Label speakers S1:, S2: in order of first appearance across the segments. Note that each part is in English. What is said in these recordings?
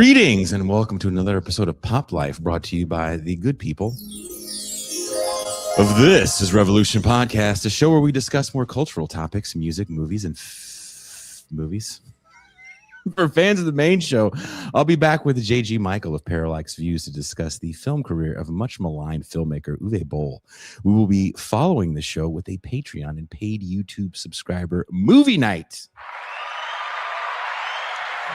S1: Greetings and welcome to another episode of Pop Life, brought to you by the good people of This is Revolution Podcast, a show where we discuss more cultural topics, music, movies, and movies. For fans of the main show, I'll be back with JG Michael of Parallax Views to discuss the film career of much maligned filmmaker Uwe Boll. We will be following the show with a Patreon and paid YouTube subscriber movie night,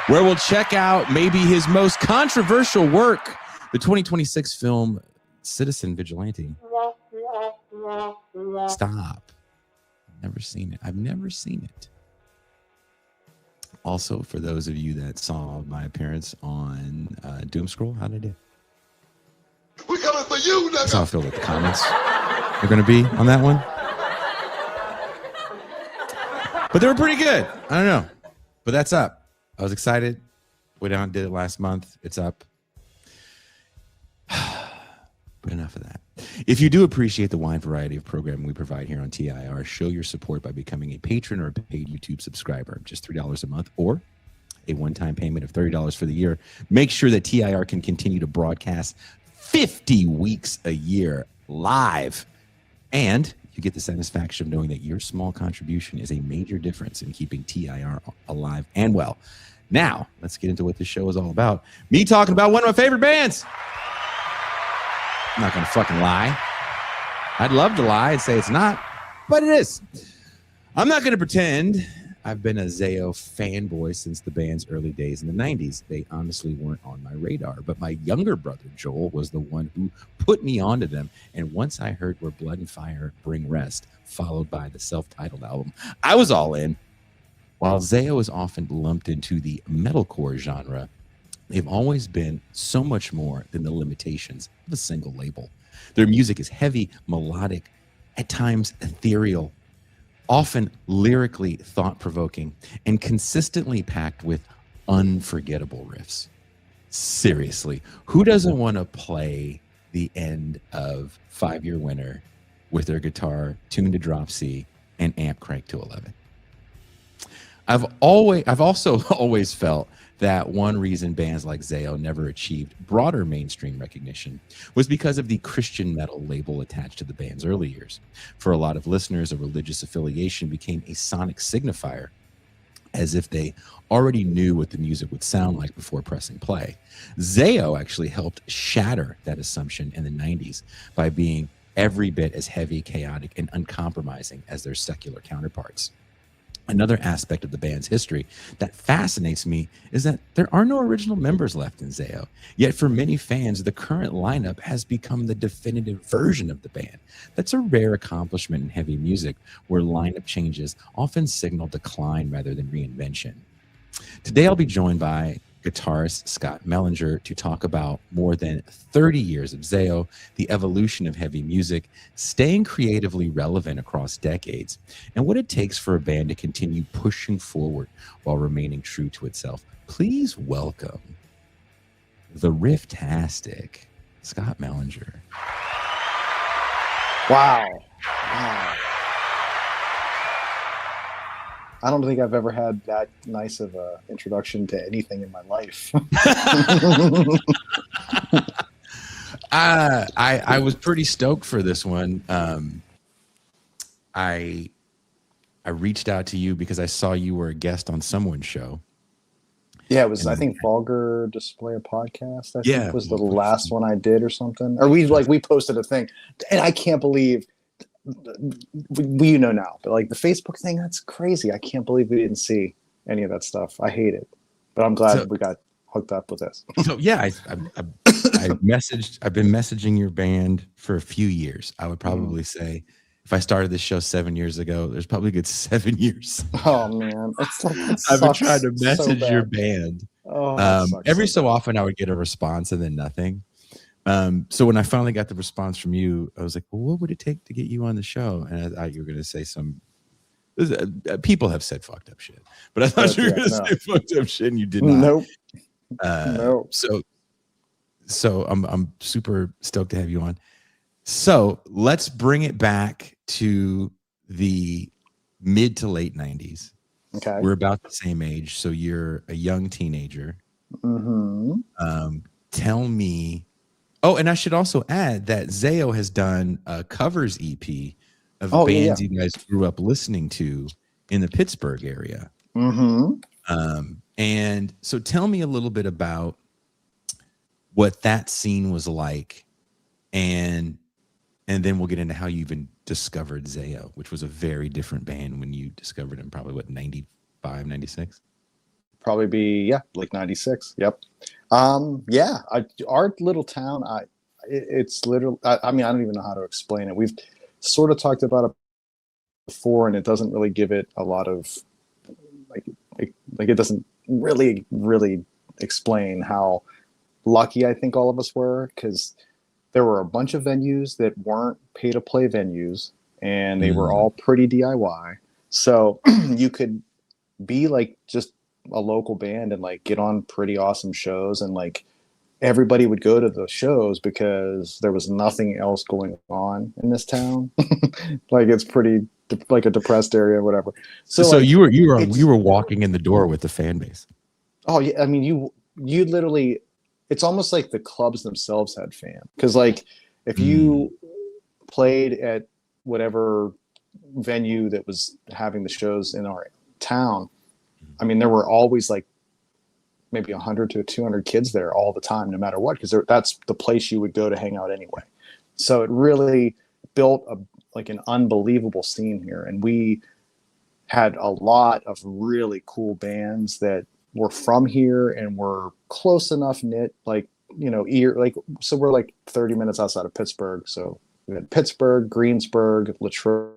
S1: where we'll check out maybe his most controversial work, the 2026 film Citizen Vigilante. Stop. Never seen it. I've never seen it. Also, for those of you that saw my appearance on Doom Scroll, how did I do?
S2: We're coming for you, nigga.
S1: That's how I feel like the comments are going to be on that one. But they were pretty good. I don't know. But that's up. I was excited. Went out and did it last month. It's up. But enough of that. If you do appreciate the wide variety of programming we provide here on TIR, show your support by becoming a patron or a paid YouTube subscriber. Just $3 a month or a one-time payment of $30 for the year. Make sure that TIR can continue to broadcast 50 weeks a year live. And you get the satisfaction of knowing that your small contribution is a major difference in keeping TIR alive and well. Now, let's get into what this show is all about. Me talking about one of my favorite bands. I'm not going to fucking lie. I'd love to lie and say it's not, but it is. I'm not going to pretend I've been a ZAO fanboy since the band's early days in the 90s. They honestly weren't on my radar, but my younger brother, Joel, was the one who put me onto them. And once I heard Where Blood and Fire Bring Rest, followed by the self-titled album, I was all in. While ZAO is often lumped into the metalcore genre, they've always been so much more than the limitations of a single label. Their music is heavy, melodic, at times ethereal, often lyrically thought-provoking, and consistently packed with unforgettable riffs. Seriously, who doesn't want to play the end of 5 Year Winter with their guitar tuned to drop C and amp cranked to 11? I've also always felt that one reason bands like ZAO never achieved broader mainstream recognition was because of the Christian metal label attached to the band's early years. For a lot of listeners, a religious affiliation became a sonic signifier, as if they already knew what the music would sound like before pressing play. ZAO actually helped shatter that assumption in the 90s by being every bit as heavy, chaotic, and uncompromising as their secular counterparts. Another aspect of the band's history that fascinates me is that there are no original members left in ZAO. Yet for many fans, the current lineup has become the definitive version of the band. That's a rare accomplishment in heavy music, where lineup changes often signal decline rather than reinvention. Today, I'll be joined by guitarist Scott Mellinger to talk about more than 30 years of ZAO, the evolution of heavy music, staying creatively relevant across decades, and what it takes for a band to continue pushing forward while remaining true to itself. Please welcome the Rifftastic, Scott Mellinger.
S3: Wow. I don't think I've ever had that nice of an introduction to anything in my life.
S1: I was pretty stoked for this one. I reached out to you because I saw you were a guest on someone's show.
S3: Yeah, it was, I think, Vulgar Display a Podcast, I think was the last one I did or something. Or we posted a thing. And I can't believe... you know now, but like the Facebook thing, that's crazy. I can't believe we didn't see any of that stuff. I hate it, but I'm glad we got hooked up with this.
S1: So yeah, I've been messaging your band for a few years. I would probably say if I started this show 7 years ago, there's probably a good 7 years.
S3: Oh man,
S1: I've been trying to message your band. Every so
S3: bad.
S1: often I would get a response and then nothing. So when I finally got the response from you, I was like, well, what would it take to get you on the show? And I thought you were going to say people have said fucked up shit, but I thought you were going to say fucked up shit and you did not.
S3: Nope.
S1: So I'm super stoked to have you on. So let's bring it back to the mid to late 90s.
S3: Okay.
S1: We're about the same age. So you're a young teenager. Tell me. Oh, and I should also add that ZAO has done a covers EP of bands you guys grew up listening to in the Pittsburgh area. And so tell me a little bit about what that scene was like, and then we'll get into how you even discovered ZAO, which was a very different band when you discovered them, probably what, 95, 96?
S3: Probably be, like 96. Yep. Our little town, it's literally, I mean, I don't even know how to explain it. We've sort of talked about it before, and it doesn't really give it a lot of, like it doesn't really explain how lucky I think all of us were, because there were a bunch of venues that weren't pay-to-play venues, and they were all pretty DIY. So you could be like just a local band and like get on pretty awesome shows, and like everybody would go to the shows because there was nothing else going on in this town. Like it's pretty like a depressed area or whatever. So like,
S1: you were walking in the door with the fan base.
S3: Oh yeah, I mean you literally, it's almost like the clubs themselves had fans, because like if you played at whatever venue that was having the shows in our town, I mean there were always like maybe 100 to 200 kids there all the time, no matter what, because that's the place you would go to hang out anyway. So it really built an unbelievable scene here, and we had a lot of really cool bands that were from here and were close enough knit, like, you know, so we're like 30 minutes outside of Pittsburgh. So we had Pittsburgh, Greensburg, Latrobe,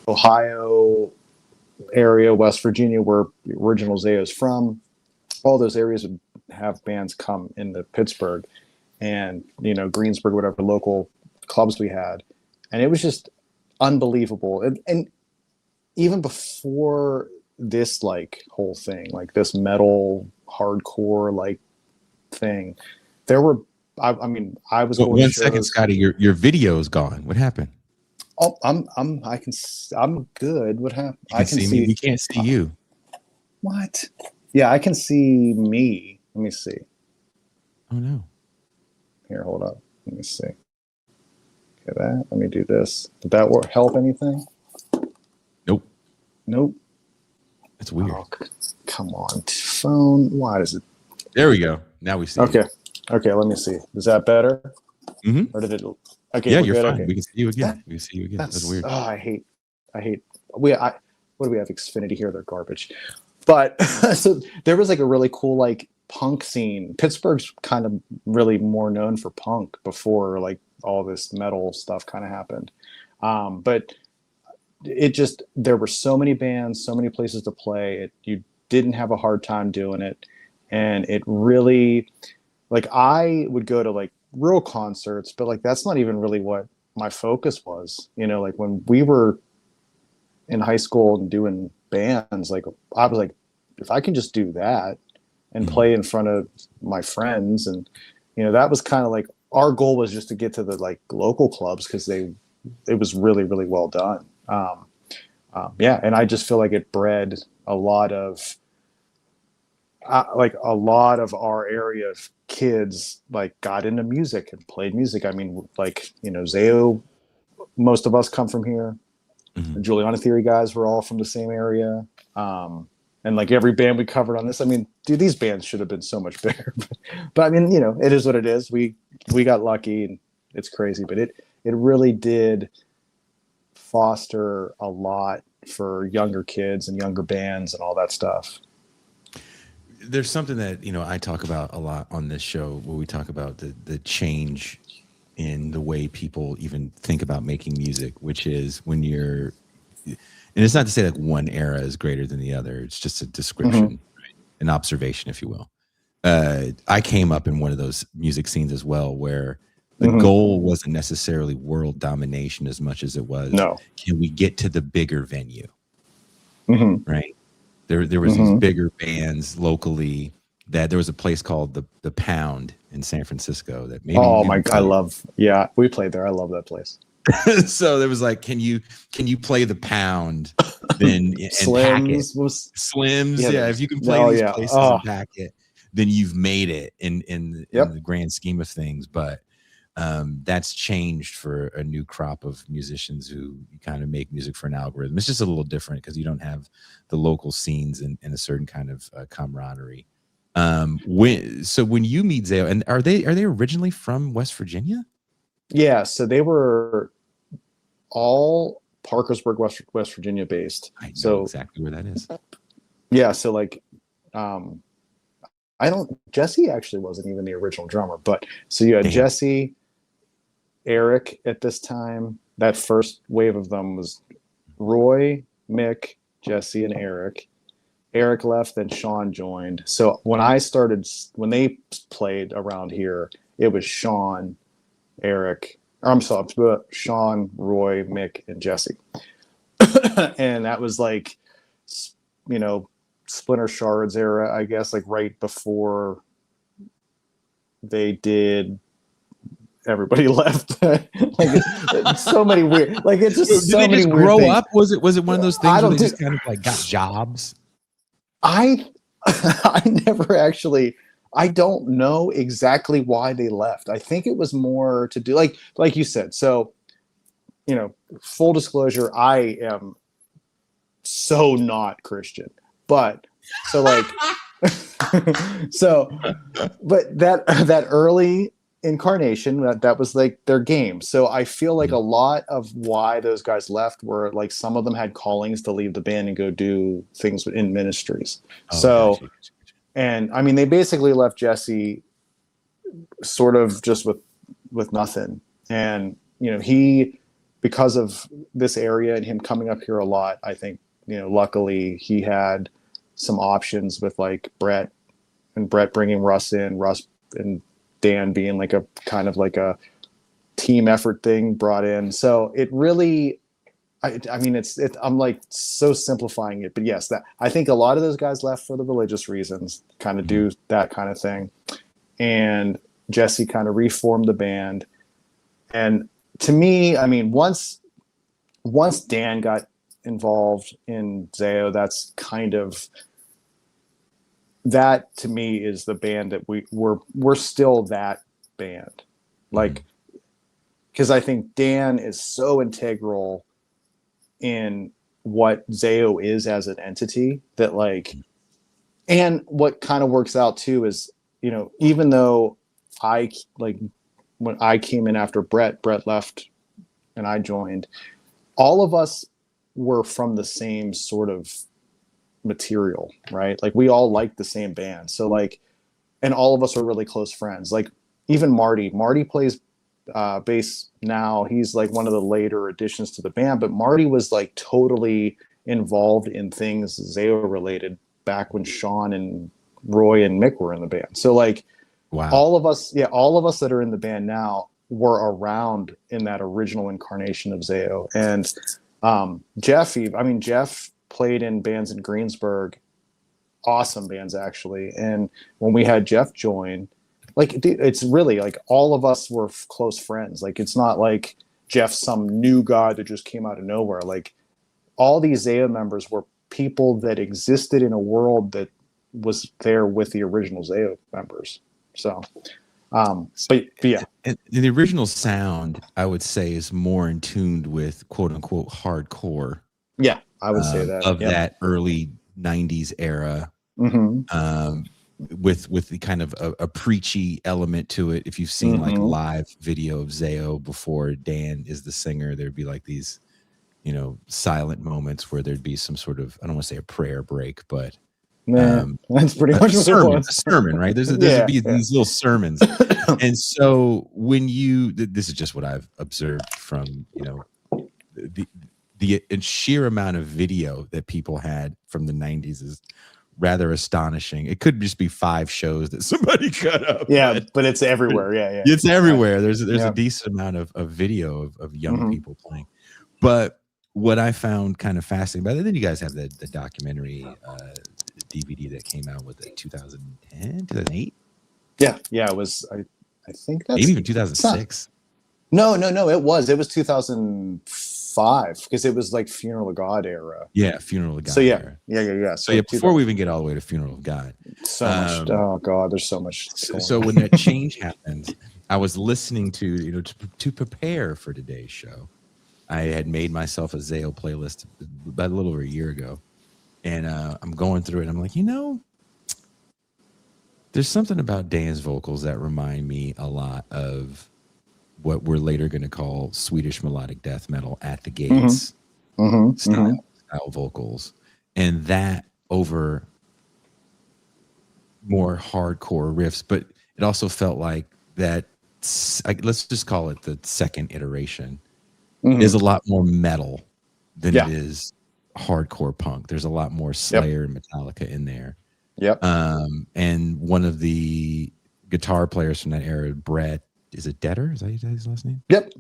S3: Ohio area, West Virginia, where the original ZAO is from. All those areas would have bands come into Pittsburgh, and, you know, Greensburg, whatever local clubs we had. And it was just unbelievable. And even before this, like, whole thing, like this metal hardcore like thing, there were, I mean, I was going
S1: one second, Scotty, your video is gone. What happened?
S3: Oh, I'm good. What happened?
S1: I can see me. We can't see you.
S3: What? Yeah, I can see me. Let me see.
S1: Oh no.
S3: Here, hold up. Let me see. Okay, that. Let me do this. Did that help anything? Nope.
S1: That's weird.
S3: Oh, come on, phone. Why does it?
S1: There we go. Now we see.
S3: Okay. Okay. Let me see. Is that better?
S1: Mm-hmm.
S3: Or did it? Okay.
S1: Yeah, you're
S3: good?
S1: fine.
S3: Okay.
S1: We can see you again. We can see you again. That's weird.
S3: Oh, I hate. What do we have? Xfinity here. They're garbage. But so there was like a really cool like punk scene. Pittsburgh's kind of really more known for punk before like all this metal stuff kind of happened. But it just, there were so many bands, so many places to play. You didn't have a hard time doing it. And it really, like, I would go to like real concerts, but like that's not even really what my focus was. You know, like when we were in high school and doing bands, like I was like, if I can just do that and play in front of my friends, and, you know, that was kind of like our goal was just to get to the like local clubs, because it was really, really well done. And I just feel like it bred a lot of our area of kids like got into music and played music. I mean, like, you know, ZAO, most of us come from here.
S1: Mm-hmm.
S3: The Juliana Theory guys were all from the same area. And like every band we covered on this, I mean, dude, these bands should have been so much bigger. But I mean, you know, it is what it is. We got lucky, and it's crazy, but it really did foster a lot for younger kids and younger bands and all that stuff.
S1: There's something that, you know, I talk about a lot on this show, where we talk about the change in the way people even think about making music, which is when you're, and it's not to say that one era is greater than the other. It's just a description, right? An observation, if you will. I came up in one of those music scenes as well, where the goal wasn't necessarily world domination as much as it was, can we get to the bigger venue? Right? There was these bigger bands locally. That there was a place called the Pound in San Francisco that maybe.
S3: Oh my God, we played there. I love that place.
S1: So there was like, can you play the pound, then and pack it? Slims, yeah. If you can play these places and pack it, then you've made it in the grand scheme of things. But that's changed for a new crop of musicians who kind of make music for an algorithm. It's just a little different because you don't have the local scenes and a certain kind of camaraderie. When you meet ZAO, and are they originally from West Virginia?
S3: Yeah, so they were all Parkersburg, West Virginia based.
S1: I know exactly where that is.
S3: Yeah, so like Jesse actually wasn't even the original drummer, but so you had Jesse, Eric at this time. That first wave of them was Roy, Mick, Jesse, and Eric. Eric left, then Sean joined. So when they played around here, it was Sean, Eric, Sean, Roy, Mick, and Jesse. And that was like, Splinter Shards era, I guess, like right before they did Everybody Left. Like so many weird, like it's just so many weird
S1: grow
S3: things.
S1: Up? Was it one of those things where they just kind of like got jobs?
S3: I never actually, I don't know exactly why they left. I think it was more to do like you said. So, full disclosure, I am so not Christian. But so like but that early incarnation, that was like their game. So I feel like a lot of why those guys left were like some of them had callings to leave the band and go do things in ministries. Gotcha. And I mean they basically left Jesse sort of just with nothing. And he, because of this area and him coming up here a lot, I think luckily he had some options with like Brett bringing Russ in, Russ and Dan being like a kind of like a team effort thing brought in. So it really, I mean, I'm like so simplifying it, but yes, that I think a lot of those guys left for the religious reasons, kind of do that kind of thing. And Jesse kind of reformed the band. And to me, I mean, once Dan got involved in ZAO, that's kind of, that to me is the band that we're still that band. Like, because I think Dan is so integral in what ZAO is as an entity that like, and what kind of works out too is, even though when I came in after Brett left and I joined, all of us were from the same sort of material, right? Like we all liked the same band. So like, and all of us are really close friends. Like even Marty plays bass now. He's like one of the later additions to the band, but Marty was like totally involved in things ZAO related back when Sean and Roy and Mick were in the band. So like, wow. All of us that are in the band now were around in that original incarnation of ZAO. And Jeff played in bands in Greensburg, awesome bands actually. And when we had Jeff join, like it's really like all of us were close friends. Like it's not like Jeff's some new guy that just came out of nowhere. Like all these ZAO members were people that existed in a world that was there with the original ZAO members. So, but yeah.
S1: And the original sound, I would say, is more in tune with quote unquote hardcore.
S3: Yeah, I would say that
S1: of that early '90s era, with the kind of a preachy element to it. If you've seen like live video of ZAO before Dan is the singer, there'd be like these, silent moments where there'd be some sort of, I don't want to say a prayer break, but
S3: that's pretty much
S1: a sermon, right? There's these little sermons. And so when this is just what I've observed from, the sheer amount of video that people had from the 90s is rather astonishing. It could just be 5 shows that somebody cut up.
S3: Yeah, but it's everywhere. Yeah.
S1: It's everywhere. There's a decent amount of video of young people playing. But what I found kind of fascinating, but then you guys have the documentary DVD that came out with it 2010, 2008.
S3: Yeah, it was. I think that's
S1: maybe even 2006.
S3: No. It was 2005 because it was like Funeral of God era.
S1: Yeah, Funeral of God.
S3: So yeah,
S1: era.
S3: yeah.
S1: So yeah, before we even get all the way to Funeral of God,
S3: so much. Oh God, there's so much.
S1: So when that change happened, I was listening to to prepare for today's show. I had made myself a ZAO playlist about a little over a year ago, and I'm going through it. I'm like, there's something about Dan's vocals that remind me a lot of what we're later going to call Swedish melodic death metal at the gates style vocals, and that over more hardcore riffs. But it also felt like that. Let's just call it the second iteration. Is a lot more metal than it is hardcore punk. There's a lot more Slayer and Metallica in there.
S3: Yep.
S1: And one of the guitar players from that era, Brett, is it Detter? Is that his last name?
S3: Yep.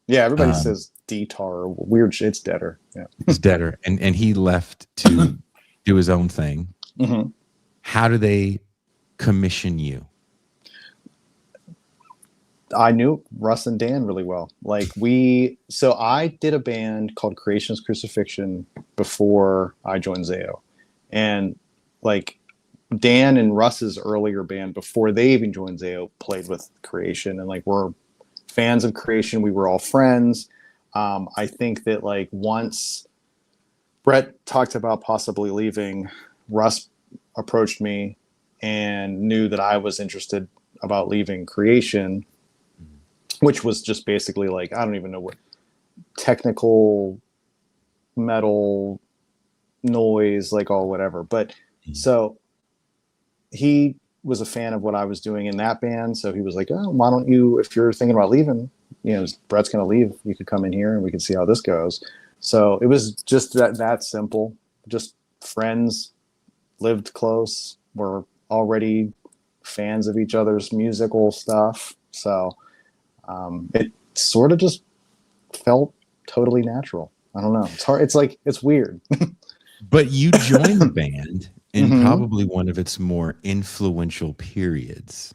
S3: Yeah, everybody says Detar. Weird shit. It's Detter. Yeah.
S1: It's Detter. And he left to do his own thing. How do they commission you?
S3: I knew Russ and Dan really well. So I did a band called Is Crucifixion before I joined ZAO. And like Dan and Russ's earlier band before they even joined ZAO played with Creation, and like we're fans of Creation. We were all friends. I think that like once Brett talked about possibly leaving, Russ approached me and knew that I was interested about leaving Creation, which was just basically like, I don't even know what technical metal noise, like all whatever. But so he was a fan of what I was doing in that band. So he was like, oh, why don't you, if you're thinking about leaving, Brett's going to leave, you could come in here and we can see how this goes. So it was just that simple, just friends, lived close, were already fans of each other's musical stuff. So it sort of just felt totally natural. I don't know. It's hard. It's like, it's weird.
S1: But you joined the band in probably one of its more influential periods.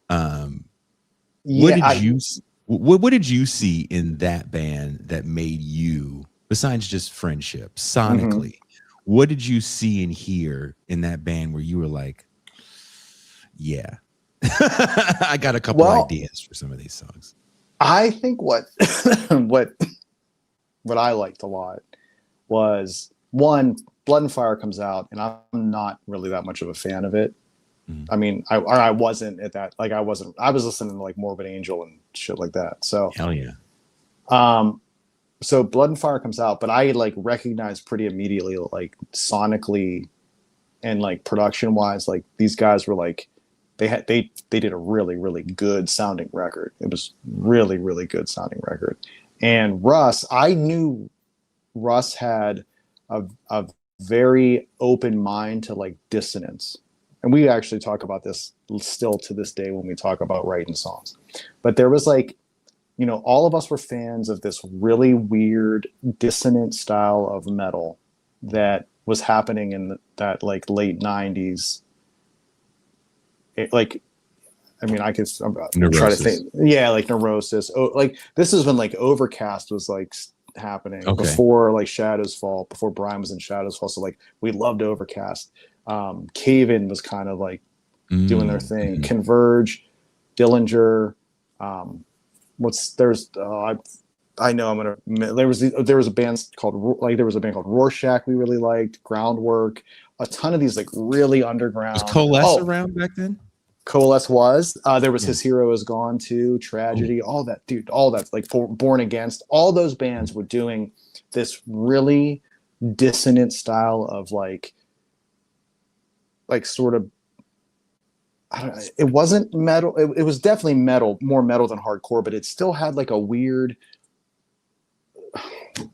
S1: What did you see in that band that made you, besides just friendship, sonically, what did you see and hear in that band where you were like, yeah, I got a couple ideas for some of these songs?
S3: I think what I liked a lot was, one, Blood and Fire comes out, and I'm not really that much of a fan of it. I mean, I wasn't at that. Like, I was listening to like Morbid Angel and shit like that. So
S1: hell yeah.
S3: So Blood and Fire comes out, but I like recognized pretty immediately, like sonically and like production wise, like these guys were like, they did a really, really good sounding record. It was really, really good sounding record. And Russ, I knew Russ had a very open mind to like dissonance. And we actually talk about this still to this day when we talk about writing songs. But there was like, all of us were fans of this really weird dissonant style of metal that was happening in that like late 90s. I could try to think. Yeah, like Neurosis. Oh, like this is when like Overcast was like happening before like Shadows Fall, before Brian was in Shadows Fall. So like we loved Overcast. Cave-In was kind of like doing their thing. Converge, Dillinger. There was a band called Rorschach we really liked. Groundwork. A ton of these like really underground.
S1: Was Coalesce around back then?
S3: Coalesce was. There was His Hero Is Gone too. Tragedy. All that, dude. All that. Like Born Against. All those bands were doing this really dissonant style of like sort of. I don't know. It wasn't metal. It was definitely metal, more metal than hardcore, but it still had like a weird.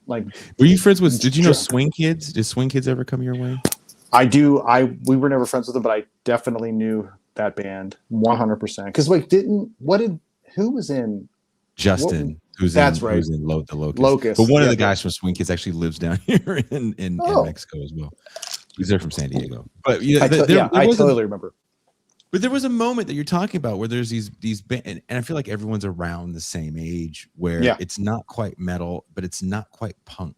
S3: Like,
S1: were you friends with? Did you know Swing Kids? Did Swing Kids ever come your way?
S3: I do. We were never friends with them, but I definitely knew that band 100%. Because who was in
S1: Justin? Who's in the Locust. But one of the guys from Swing Kids actually lives down here in Mexico as well. He's there from San Diego. But
S3: I totally remember.
S1: But there was a moment that you're talking about where there's these and I feel like everyone's around the same age where it's not quite metal, but it's not quite punk.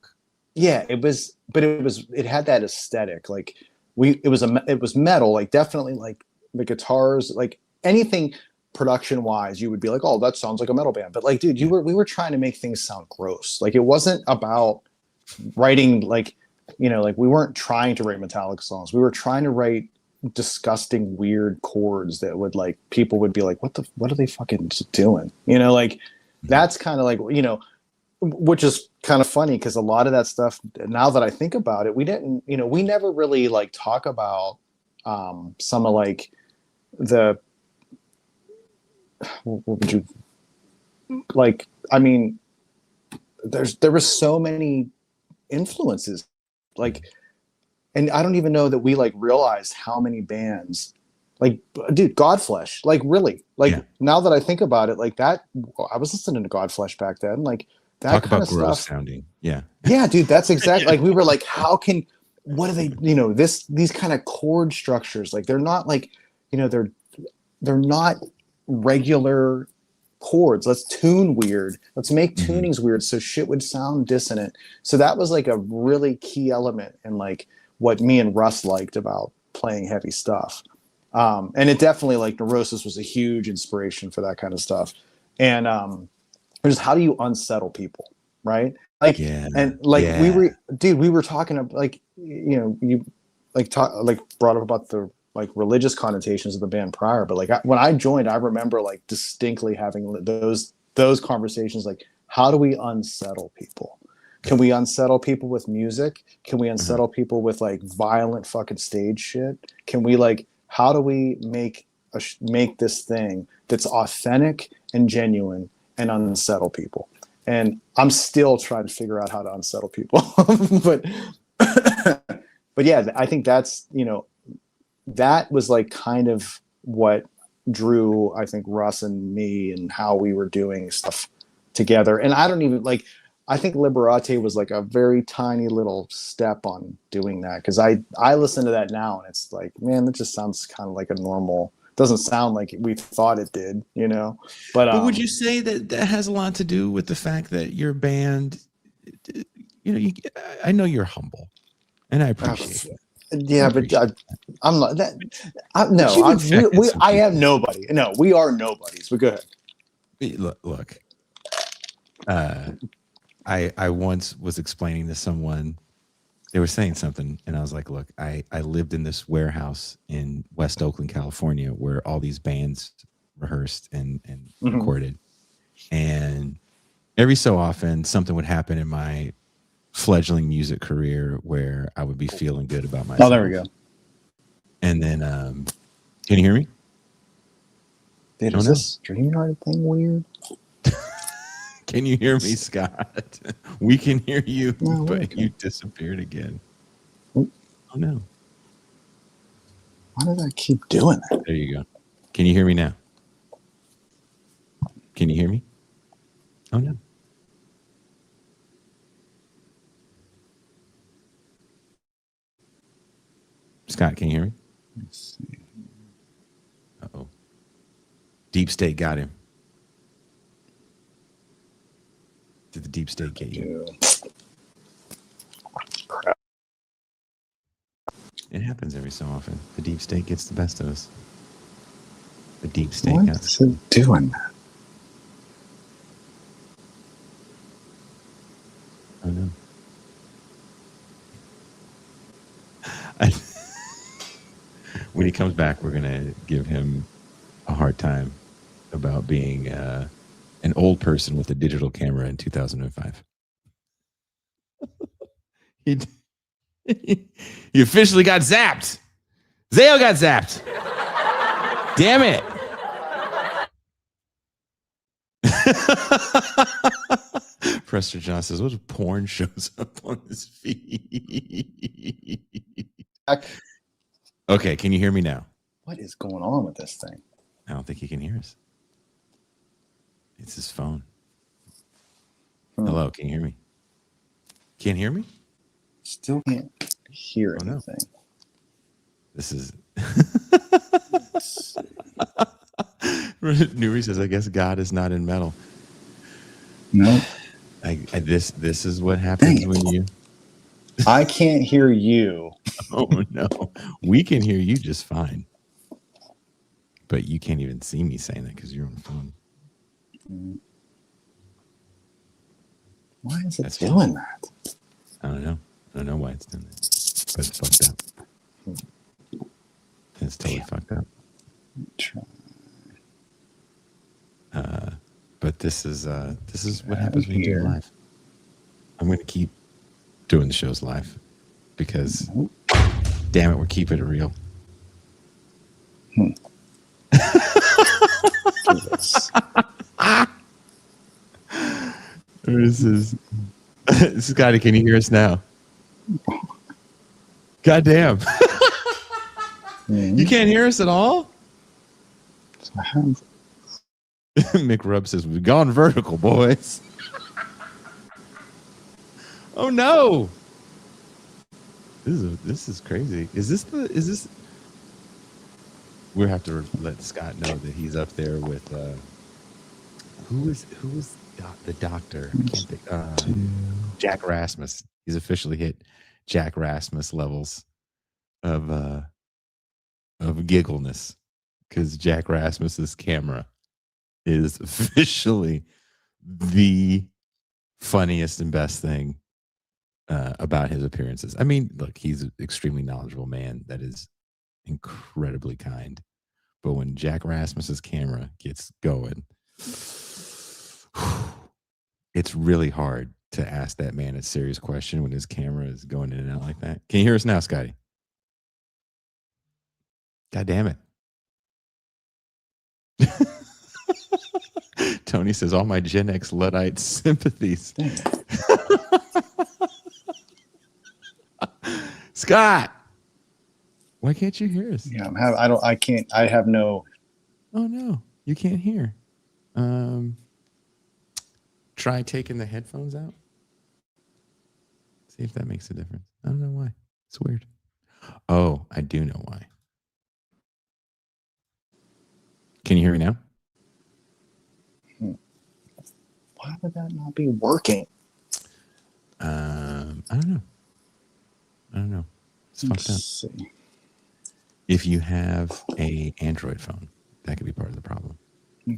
S3: Yeah, it had that aesthetic. Like it was metal, like definitely like the guitars, like anything production wise, you would be like, oh, that sounds like a metal band. But like, dude, we were trying to make things sound gross. Like it wasn't about writing like, like we weren't trying to write Metallica songs. We were trying to write disgusting weird chords that would like people would be like, what are they fucking doing? Like that's kind of like, which is kind of funny because a lot of that stuff, now that I think about it, we didn't, we never really like talk about some of like the, what would you like? I mean, there were so many influences, like, and I don't even know that we like realized how many bands, like, dude, Godflesh, like really, like now that I think about it, like that, I was listening to Godflesh back then, like that
S1: talk
S3: kind
S1: about
S3: of
S1: gross
S3: stuff.
S1: Sounding, yeah,
S3: dude, that's exactly like we were like, what are they, these kind of chord structures, like they're not like, they're not regular chords. Let's tune weird. Let's make tunings weird so shit would sound dissonant. So that was like a really key element in like what me and Russ liked about playing heavy stuff. And it definitely like Neurosis was a huge inspiration for that kind of stuff. And just how do you unsettle people, right? Like, and like we were talking about like, you like brought up about the like religious connotations of the band prior, but like when I joined, I remember like distinctly having those conversations, like how do we unsettle people? Can we unsettle people with music? Can we unsettle people with like violent fucking stage shit? Can we like, how do we make this thing that's authentic and genuine and unsettle people? And I'm still trying to figure out how to unsettle people, but yeah, I think that's, that was like kind of what drew, I think, Russ and me and how we were doing stuff together. And I don't even like, I think Liberate was like a very tiny little step on doing that. Cause I listen to that now and it's like, man, that just sounds kind of like a normal, doesn't sound like we thought it did, but
S1: would you say that has a lot to do with the fact that your band, I know you're humble and I appreciate it.
S3: Yeah, but I'm not that. I am nobody. No, we are nobodies. But go ahead.
S1: Look. I once was explaining to someone, they were saying something, and I was like, "Look, I lived in this warehouse in West Oakland, California, where all these bands rehearsed and recorded, and every so often something would happen in my fledgling music career where I would be feeling good about myself."
S3: Oh, there we go.
S1: And then, can you hear me?
S3: Dude, is this StreamYard thing weird?
S1: Can you hear me, Scott? We can hear you, but you disappeared again. Oh no!
S3: Why does that keep doing that?
S1: There you go. Can you hear me now? Can you hear me? Oh no! Scott, can you hear me?
S3: Let's see.
S1: Uh-oh. Deep State got him. Did the Deep State get you?
S3: Crap.
S1: It happens every so often. The Deep State gets the best of us. The Deep State
S3: What
S1: got
S3: is it doing that?
S1: Oh no. When he comes back, we're going to give him a hard time about being an old person with a digital camera in 2005. He officially got zapped. ZAO got zapped. Damn it. Prester John says, what if porn shows up on his feed? Okay, can you hear me now?
S3: What is going on with this thing?
S1: I don't think he can hear us. It's his phone. Hello, can you hear me? Can't hear me?
S3: Still can't hear anything.
S1: No. This is... Nuri says, I guess God is not in metal.
S3: No.
S1: This is what happens when you.
S3: I can't hear you.
S1: Oh no, we can hear you just fine, but you can't even see me saying that because you're on the phone.
S3: Why is it doing that?
S1: I don't know. I don't know why it's doing that, but it's fucked up. It's totally fucked up. But this is what happens when you do it live. I'm going to keep doing the shows live because, damn it, we're keeping it real. This is Scotty. Can you hear us now? God damn. You can't hear us at all?
S3: I have.
S1: Mick Rubb says, we've gone vertical, boys. Oh no. This is crazy. Is this we'll have to let Scott know that he's up there with who is the doctor? I can't think. Jack Rasmus. He's officially hit Jack Rasmus levels of giggleness because Jack Rasmus's camera is officially the funniest and best thing about his appearances. I mean, look, he's an extremely knowledgeable man that is incredibly kind. But when Jack Rasmus's camera gets going, it's really hard to ask that man a serious question when his camera is going in and out like that. Can you hear us now, Scotty? God damn it. Tony says, all my Gen X Luddite sympathies. Scott, why can't you hear us?
S3: Yeah, I have no.
S1: Oh no, you can't hear. Try taking the headphones out. See if that makes a difference. I don't know why. It's weird. Oh, I do know why. Can you hear me now?
S3: Why would that not be working?
S1: I don't know. It's fucked up.
S3: See.
S1: If you have a Android phone, that could be part of the problem.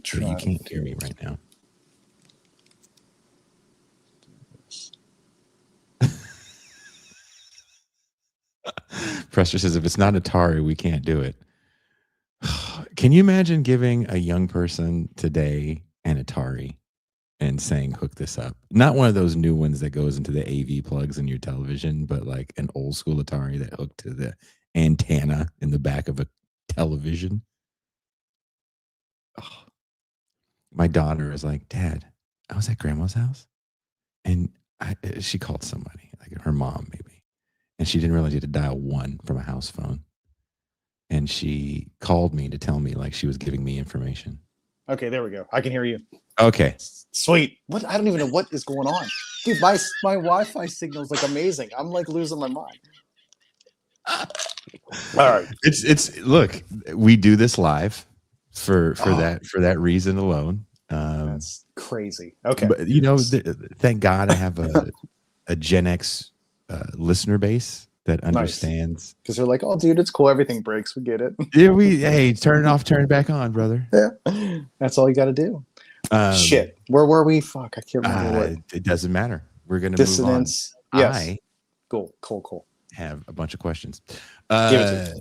S1: So you can't hear me right now. Prester says, if it's not Atari, we can't do it. Can you imagine giving a young person today an Atari and saying, hook this up? Not one of those new ones that goes into the AV plugs in your television, but like an old school Atari that hooked to the antenna in the back of a television. Oh. My daughter is like, Dad, I was at grandma's house and she called somebody, like her mom maybe, and she didn't realize you had to dial 1 from a house phone. And she called me to tell me like she was giving me information.
S3: Okay, there we go. I can hear you.
S1: Okay.
S3: Sweet. What? I don't even know what is going on. Dude, my Wi-Fi signal is like amazing. I'm like losing my mind. All right.
S1: It's look, we do this live for that reason alone.
S3: That's crazy. Okay.
S1: But you know, thank God I have a Gen X listener base that understands.
S3: Because they're like, oh, dude, it's cool. Everything breaks. We get it.
S1: Yeah, hey, turn it off, turn it back on, brother.
S3: Yeah, that's all you got to do. Shit, where were we? Fuck, I can't remember what.
S1: It doesn't matter. We're gonna
S3: Dissonance.
S1: move on.
S3: Yes. Cool.
S1: Have a bunch of questions.
S3: Give it to me.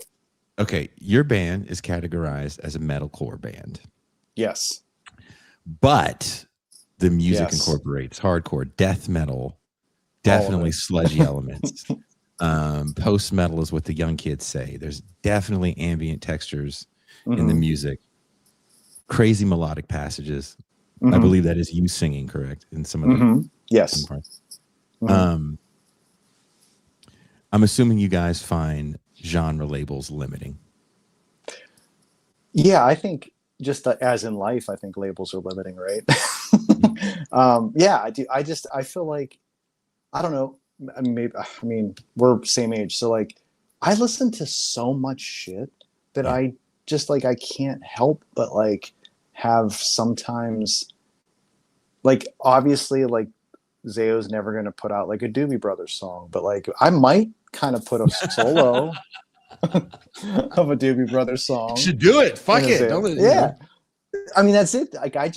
S1: Okay, your band is categorized as a metalcore band.
S3: Yes.
S1: But the music incorporates hardcore, death metal, definitely sludgy elements. Post metal is what the young kids say. There's definitely ambient textures in the music, crazy melodic passages. I believe that is you singing, correct? In some of the
S3: yes.
S1: parts. I'm assuming you guys find genre labels limiting.
S3: Yeah, I think just as in life, I think labels are limiting, right? Yeah, I do. I feel like, I don't know. I mean, we're same age, so like, I listen to so much shit that I just like I can't help but like have sometimes, like, obviously, like, ZAO's never going to put out like a Doobie Brothers song, but like I might kind of put a solo of a Doobie Brothers
S1: You
S3: song
S1: should do it. Fuck it.
S3: Don't let, yeah. I mean, that's it. Like, I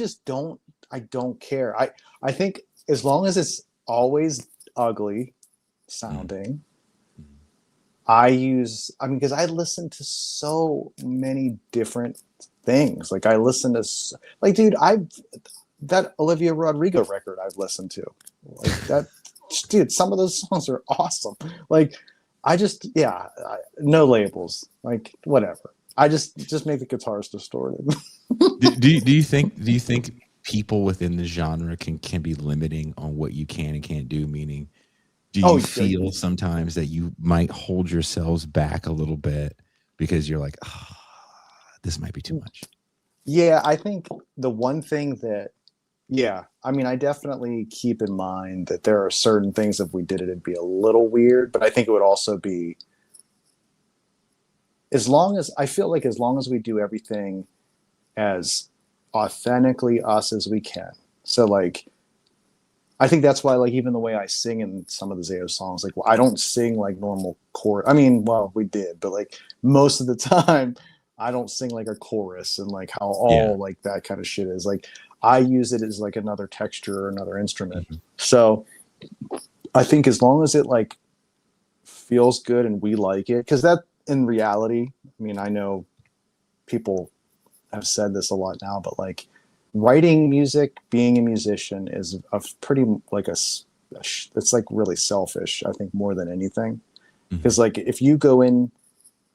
S3: don't care. I think as long as it's always ugly sounding, I mean, because I listen to so many different things. Like, I listen to, like, dude, that Olivia Rodrigo record I've listened to. Like, that, dude, some of those songs are awesome. Like, no labels. Like, whatever. I just make the guitars distorted.
S1: do you think people within the genre can be limiting on what you can and can't do? Meaning, do you feel sometimes that you might hold yourselves back a little bit because you're like, this might be too much?
S3: Yeah, I think the one thing that, I mean, I definitely keep in mind that there are certain things, if we did it, it'd be a little weird, but I think it would also be, as long as we do everything as authentically us as we can. So, like, I think that's why, like, even the way I sing in some of the ZAO songs, like, I don't sing like normal chorus. I mean, well, we did, but like most of the time, I don't sing like a chorus and like how all like that kind of shit is. Like, I use it as like another texture or another instrument. Mm-hmm. So I think as long as it like feels good and we like it, because that in reality, I mean, I know people have said this a lot now, but like, writing music, being a musician is a pretty like it's like really selfish, I think, more than anything. Because like, if you go in,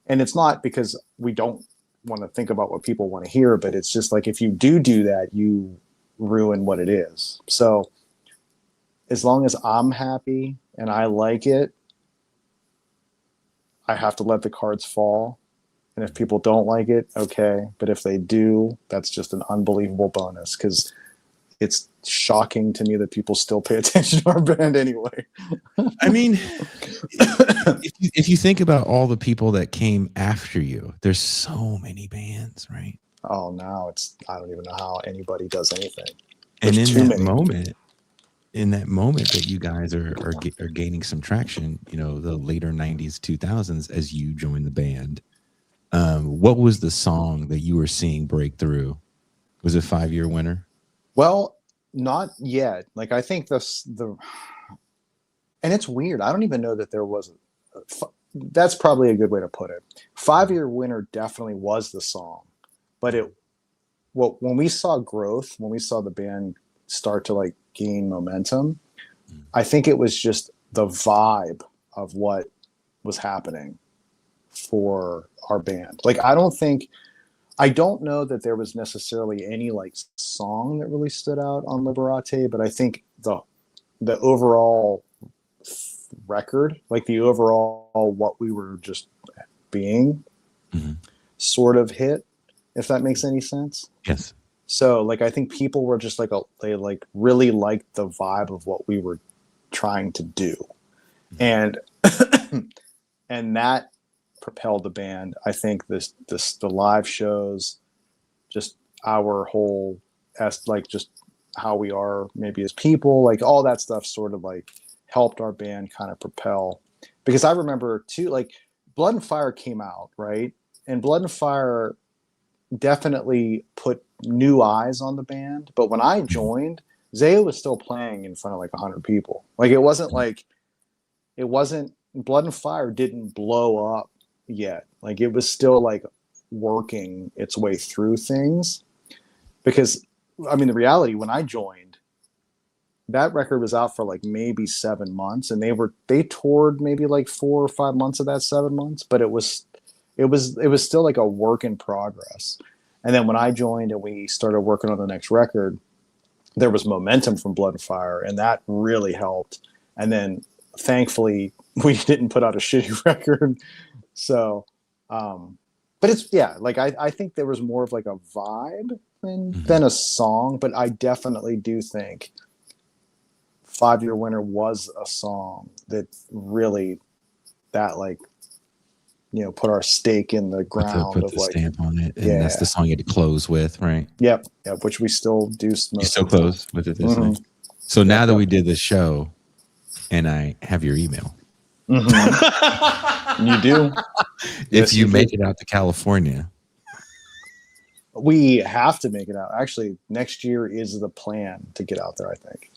S3: and it's not because we don't want to think about what people want to hear, but it's just like, if you do that, you ruin what it is. So as long as I'm happy and I like it, I have to let the cards fall. And if people don't like it, okay. But if they do, that's just an unbelievable bonus, because it's shocking to me that people still pay attention to our band anyway.
S1: I mean, if you think about all the people that came after you, there's so many bands, right?
S3: Oh, now I don't even know how anybody does anything.
S1: There's and in that moment that you guys are gaining some traction, you know, the later 90s, 2000s, as you joined the band, what was the song that you were seeing break through? Was it 5 Year Winner?
S3: Well, not yet. Like, I think and it's weird. I don't even know that there was that's probably a good way to put it. 5 Year Winner definitely was the song, but when we saw growth, when we saw the band start to like gain momentum, I think it was just the vibe of what was happening for our band. Like, I don't know that there was necessarily any like song that really stood out on Liberate, but I think the overall record, like the overall what we were just being, sort of hit, if that makes any sense.
S1: Yes.
S3: So like, I think people were just like they like really liked the vibe of what we were trying to do, and and that propelled the band. I think the live shows, just our whole like just how we are maybe as people, like all that stuff sort of like helped our band kind of propel. Because I remember too, like, Blood and Fire came out, right? And Blood and Fire definitely put new eyes on the band. But when I joined, ZAO was still playing in front of like 100 people. Like, it wasn't Blood and Fire didn't blow up yet. Like, it was still like working its way through things. Because I mean, the reality, when I joined, that record was out for like maybe 7 months, and they toured maybe like 4 or 5 months of that 7 months, but it was still like a work in progress. And then when I joined and we started working on the next record, there was momentum from Blood and Fire, and that really helped. And then thankfully we didn't put out a shitty record. So, but it's, like, I think there was more of like a vibe than a song, but I definitely do think 5 Year Winner was a song that really, that like put our stake in the ground
S1: put
S3: of
S1: the
S3: like,
S1: stamp on it, and
S3: yeah,
S1: that's the song you had to close with, right?
S3: Yep, which we still do most
S1: You still
S3: of the time.
S1: close with it this way. So now that we did this show, and I have your email,
S3: you do.
S1: If you make it out to California,
S3: we have to make it out. Actually, next year is the plan to get out there, I think.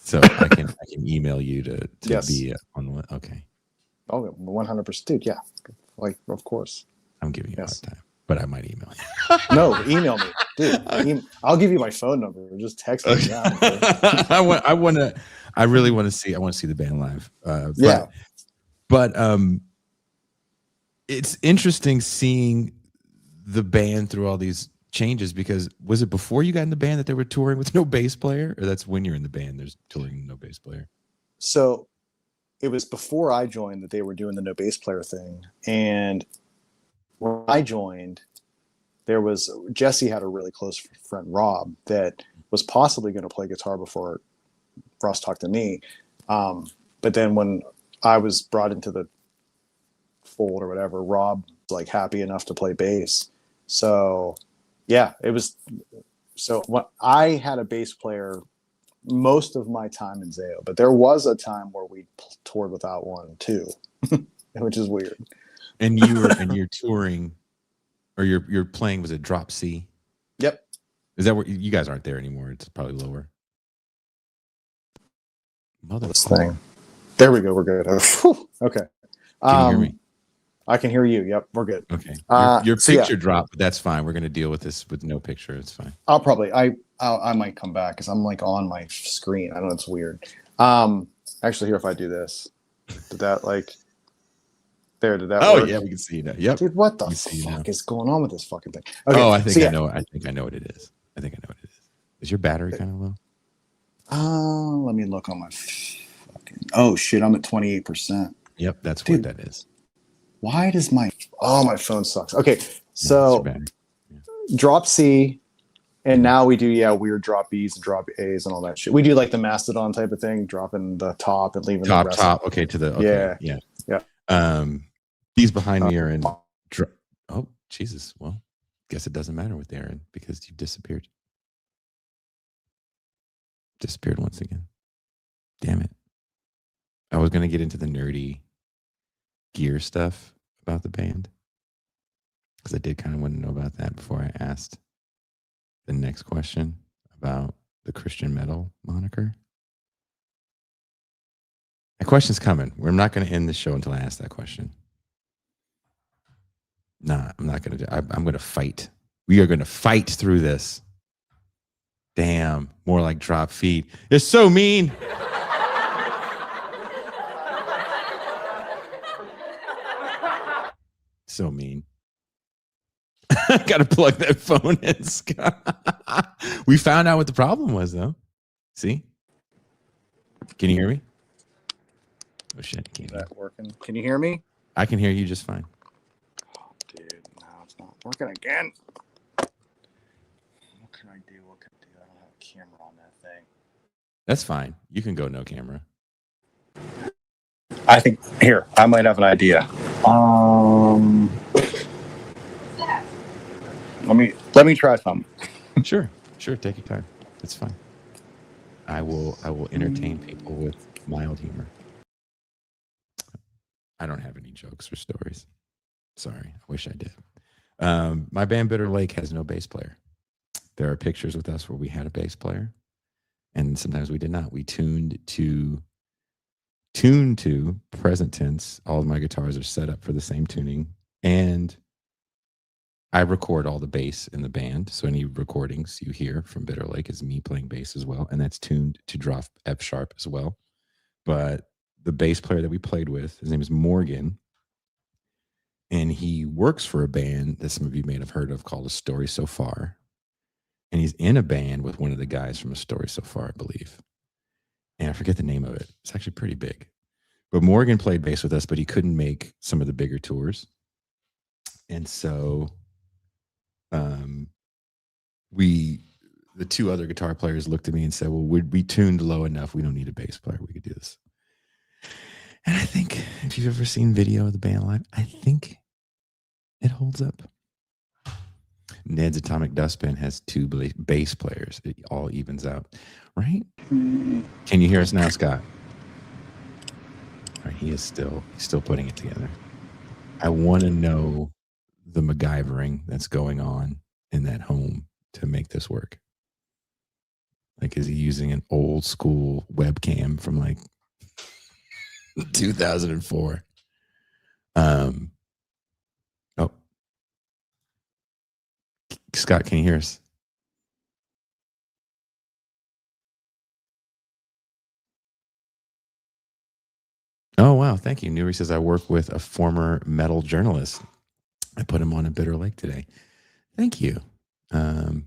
S1: So I can email you to
S3: Yes.
S1: be on the okay.
S3: Oh, 100%, dude. Yeah, like of course.
S1: I'm giving you a hard time, but I might email you.
S3: No, email me, dude. I'll give you my phone number. Just text me. Yeah,
S1: I really want to see. I want to see the band live. But it's interesting seeing the band through all these changes, because was it before you got in the band that they were touring with no bass player, or that's when you're in the band there's touring with no bass player?
S3: So it was before I joined that they were doing the no bass player thing, and when I joined, there was Jesse had a really close friend, Rob, that was possibly going to play guitar before Ross talked to me, but then when I was brought into the fold or whatever, Rob was like happy enough to play bass. So yeah, it was. So what I had a bass player most of my time in ZAO, but there was a time where we toured without one too, which is weird.
S1: And you're touring, or you're playing. Was it Drop C?
S3: Yep.
S1: Is that where you guys aren't there anymore? It's probably lower.
S3: This thing. There we go. We're good. Okay.
S1: Can you hear me?
S3: I can hear you. Yep, we're good.
S1: Okay. Your picture dropped, but that's fine. We're going to deal with this with no picture. It's fine.
S3: I might come back because I'm like on my screen. I don't know. It's weird. Actually, here, if I do this, did that like there? Did that?
S1: Oh
S3: work?
S1: yeah, we can see that. Yep.
S3: Dude, what the fuck is going on with this fucking thing? Okay,
S1: I think I know. I think I know what it is. Is your battery kind of low?
S3: Let me look on my fucking. Oh shit, I'm at 28%.
S1: Yep, that's what that is.
S3: Why does my phone sucks? Okay, so drop C, and now we do weird drop B's and drop A's and all that shit. We do like the Mastodon type of thing, dropping the top and leaving the rest.
S1: Okay, to the yeah. These behind me are in. Oh Jesus! Well, guess it doesn't matter what they're in because you disappeared. Disappeared once again. Damn it! I was gonna get into the nerdy gear stuff about the band, because I did kind of want to know about that before I asked the next question about the Christian metal moniker. That question's coming. We're not going to end the show until I ask that question. Nah, I'm not going to. I'm going to fight. We are going to fight through this. Damn, more like drop feet. It's so mean. So mean. Got to plug that phone in, Scott. We found out what the problem was, though. See? Can you hear me? Oh shit!
S3: Is that working? Can you hear me?
S1: I can hear you just fine.
S3: Oh, dude, no, it's not working again. What can I do? I don't have a camera on that thing.
S1: That's fine. You can go no camera.
S3: I think here I might have an idea. Let me try something.
S1: Sure. Take your time. It's fine. I will entertain people with mild humor. I don't have any jokes or stories. Sorry, I wish I did. My band Bitter Lake has no bass player. There are pictures with us where we had a bass player, and sometimes we did not. We tuned to present tense. All of my guitars are set up for the same tuning, and I record all the bass in the band. So any recordings you hear from Bitter Lake is me playing bass as well, and that's tuned to drop F sharp as well. But the bass player that we played with, his name is Morgan, and he works for a band that some of you may have heard of called A Story So Far. And he's in a band with one of the guys from A Story So Far, I believe. And I forget the name of it. It's actually pretty big. But Morgan played bass with us, but he couldn't make some of the bigger tours. And so the two other guitar players looked at me and said, well, we tuned low enough. We don't need a bass player. We could do this. And I think if you've ever seen video of the band live, I think it holds up. Ned's Atomic Dustbin has two bass players. It all evens out, right? Can you hear us now, Scott? All right, he's still putting it together. I want to know the MacGyvering that's going on in that home to make this work. Like, is he using an old school webcam from like 2004? Oh, Scott, can you hear us? Oh, wow. Thank you. Nuri says, I work with a former metal journalist. I put him on a Bitter Lake today. Thank you. I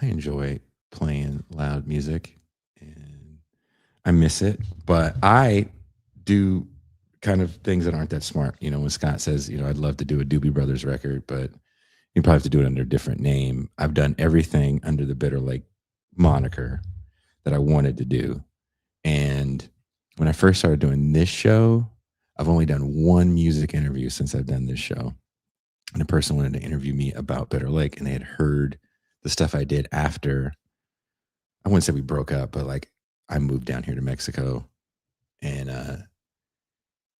S1: enjoy playing loud music and I miss it, but I do kind of things that aren't that smart. You know, when Scott says, you know, I'd love to do a Doobie Brothers record, but you probably have to do it under a different name. I've done everything under the Bitter Lake moniker that I wanted to do. And when I first started doing this show, I've only done one music interview since I've done this show. And a person wanted to interview me about Bitter Lake, and they had heard the stuff I did after. I wouldn't say we broke up, but like I moved down here to Mexico, and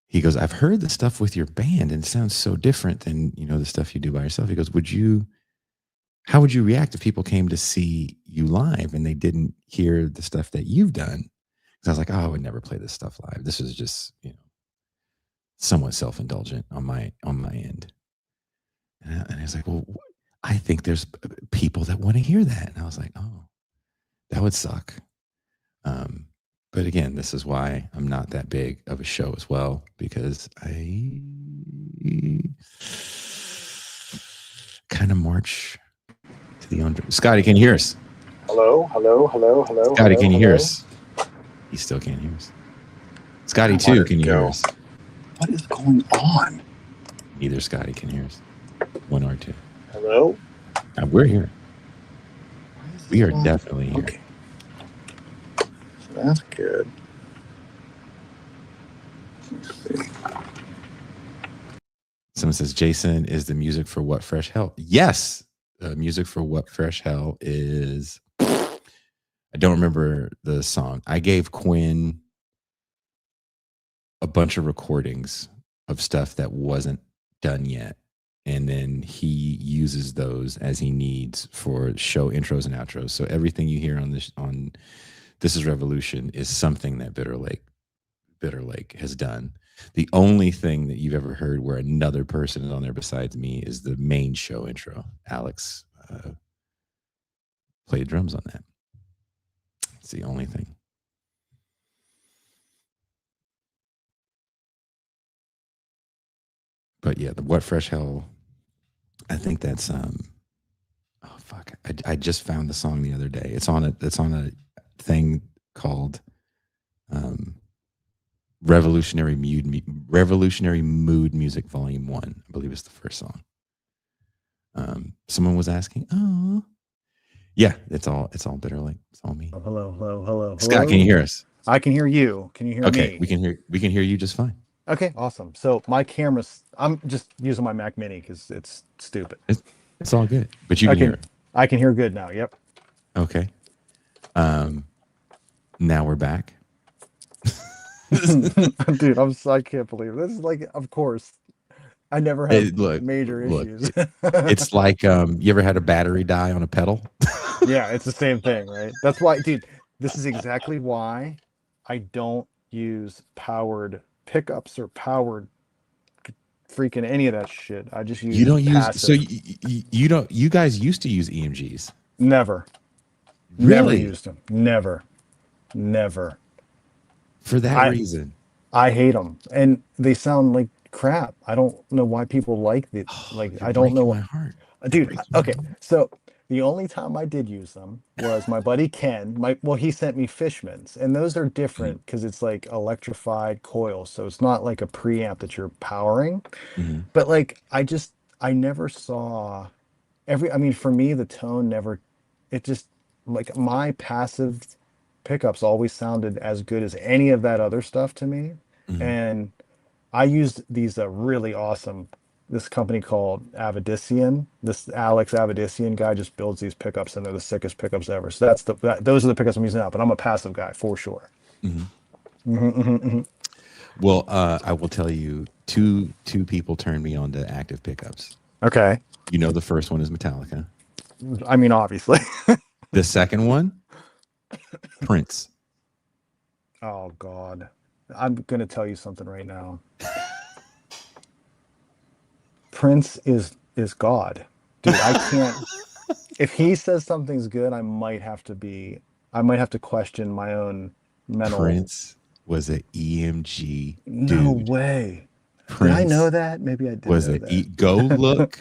S1: he goes, I've heard the stuff with your band and it sounds so different than, you know, the stuff you do by yourself. He goes, how would you react if people came to see you live and they didn't hear the stuff that you've done? Because I was like, oh, I would never play this stuff live. This is just, you know, somewhat self-indulgent on my end. And I was like, well, I think there's people that want to hear that. And I was like, oh, that would suck. But again, this is why I'm not that big of a show as well, because I kind of march to the under. Scotty, can you hear us?
S3: Hello.
S1: Scotty, can you hear us? He still can't hear us. Scotty, too, can you hear us?
S3: What is going on?
S1: Neither Scotty can hear us. One or two.
S3: Hello?
S1: We're here. We are definitely here.
S3: Okay. That's good. Let's see.
S1: Someone says, Jason, is the music for What Fresh Hell? Yes. Music for What Fresh Hell is, I don't remember the song. I gave Quinn a bunch of recordings of stuff that wasn't done yet. And then he uses those as he needs for show intros and outros. So everything you hear on This Is Revolution is something that Bitter Lake has done. The only thing that you've ever heard where another person is on there besides me is the main show intro. Alex played drums on that. It's the only thing. But yeah, the What Fresh Hell, I think that's oh fuck. I just found the song the other day. It's on a thing called Revolutionary Mood Music Volume 1. I believe it's the first song. Someone was asking, oh yeah, it's all Bitter Lake. It's all me.
S4: Oh, hello.
S1: Scott, can you hear us?
S4: I can hear you. Can you hear me?
S1: Okay, we can hear you just fine.
S4: Okay, awesome. So my camera's, I'm just using my Mac Mini because it's stupid.
S1: It's all good, but you can hear it.
S4: I can hear good now. Yep.
S1: Okay. Now we're back.
S4: Dude, I can't believe it. This is like, of course, I never had major issues.
S1: It's like you ever had a battery die on a pedal?
S4: Yeah, it's the same thing, right? That's why, dude, this is exactly why I don't use powered pickups or powered freaking any of that shit. I just use passive.
S1: So you don't, you guys used to use EMGs?
S4: Never.
S1: Really?
S4: Never used them. Never.
S1: For that reason.
S4: I hate them, and they sound like crap. I don't know why people like it. I don't know.
S1: My heart.
S4: Dude, okay. So the only time I did use them was my buddy Ken. He sent me Fishmans, and those are different because it's like electrified coils, so it's not like a preamp that you're powering.
S1: Mm-hmm.
S4: But like, I never saw for me, the tone never. It just like my passive pickups always sounded as good as any of that other stuff to me.
S1: Mhm.
S4: And I used these really awesome, this company called Avidician. This Alex Avidician guy just builds these pickups, and they're the sickest pickups ever. So those are the pickups I'm using now. But I'm a passive guy for sure.
S1: Mhm.
S4: Mhm.
S1: Well, I will tell you, two people turned me on to active pickups.
S4: Okay.
S1: You know, the first one is Metallica.
S4: I mean, obviously.
S1: The second one, Prince.
S4: Oh God, I'm gonna tell you something right now. Prince is God, dude. I can't. If he says something's good, I might have to question my own mental.
S1: Prince was an EMG
S4: No
S1: dude.
S4: way. Did I know
S1: Prince
S4: that? Maybe I did
S1: was
S4: know
S1: a
S4: that.
S1: go look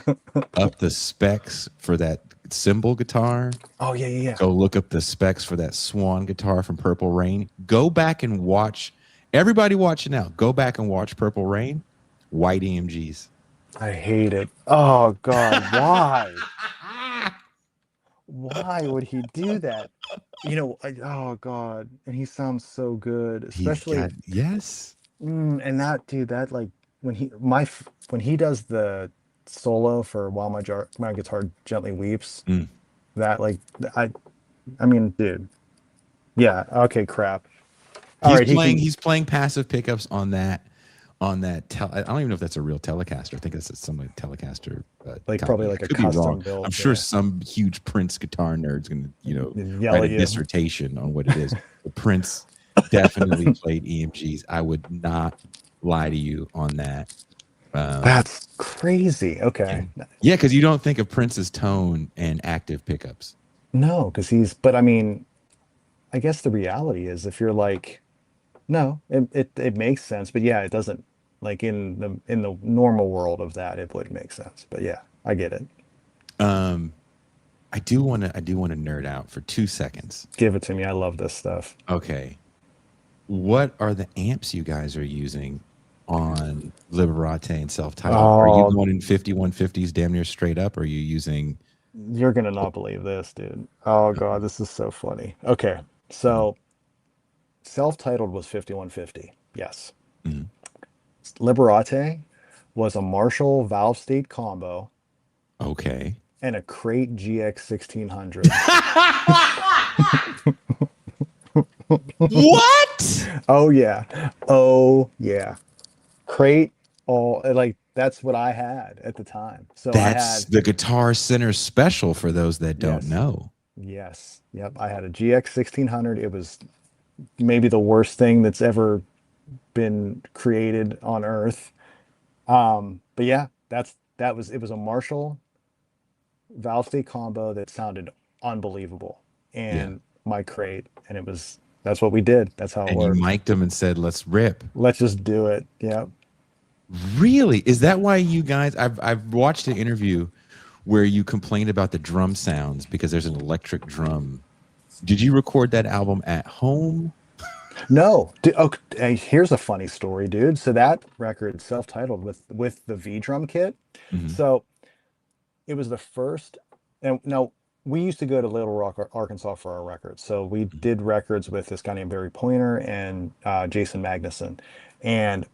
S1: up the specs for that cymbal guitar.
S4: Oh yeah, yeah, yeah.
S1: Go look up the specs for that Swan guitar from Purple Rain. Go back and watch. Everybody watching now. Go back and watch Purple Rain. White EMGs.
S4: I hate it. Oh God, why? Why would he do that? Oh God, and he sounds so good,
S1: He's
S4: especially.
S1: got yes.
S4: And that dude, that like when he does the solo for While My Guitar Gently Weeps,
S1: Mm.
S4: that like I mean, dude, yeah, okay, crap. All right, he can
S1: He's playing passive pickups on that I don't even know if that's a real Telecaster. I think it's some like Telecaster
S4: like
S1: copy.
S4: probably
S1: I
S4: like a
S1: could be
S4: custom
S1: wrong.
S4: build.
S1: I'm sure
S4: Yeah.
S1: some huge Prince guitar nerd's gonna
S4: Yell
S1: write a
S4: at you.
S1: dissertation on what it is. But Prince definitely played EMGs. I would not lie to you on that.
S4: That's crazy. Okay.
S1: Yeah, because you don't think of Prince's tone and active pickups.
S4: No, because but I mean, I guess the reality is if you're like, no, it makes sense, but yeah, it doesn't like in the normal world of that, it would make sense. But yeah, I get it.
S1: Um, I do want to nerd out for 2 seconds.
S4: Give it to me. I love this stuff.
S1: Okay. What are the amps you guys are using on Liberate and self-titled? Are you
S4: Oh,
S1: going in 5150s damn near straight up? Or are you using
S4: you're gonna not believe this, dude. Oh God, this is so funny. Okay, so self-titled was 5150. Yes.
S1: Mhm.
S4: Liberate was a Marshall valve state combo
S1: Okay.
S4: and a Crate GX 1600.
S1: What?
S4: Oh yeah. Oh yeah. Crate all like that's what I had at the time. So I
S1: That's
S4: had
S1: the Guitar Center special for those that don't
S4: yes.
S1: know.
S4: Yes. Yep. I had a GX 1600. It was maybe the worst thing that's ever been created on Earth. But yeah, it was a Marshall valve state combo that sounded unbelievable.
S1: Yeah.
S4: And my crate, and that's what we did. That's how it
S1: And you
S4: worked.
S1: mic'd them and said, let's rip.
S4: Let's just do it. Yeah.
S1: Really? Is that why you guys I've watched an interview where you complained about the drum sounds because there's an electric drum. Did you record that album at home?
S4: No. Okay, here's a funny story, dude. So that record, self-titled with the V drum kit.
S1: Mhm.
S4: So it was the first, and now we used to go to Little Rock, Arkansas for our records. So we did records with this guy named Barry Pointer and Jason Magnuson, and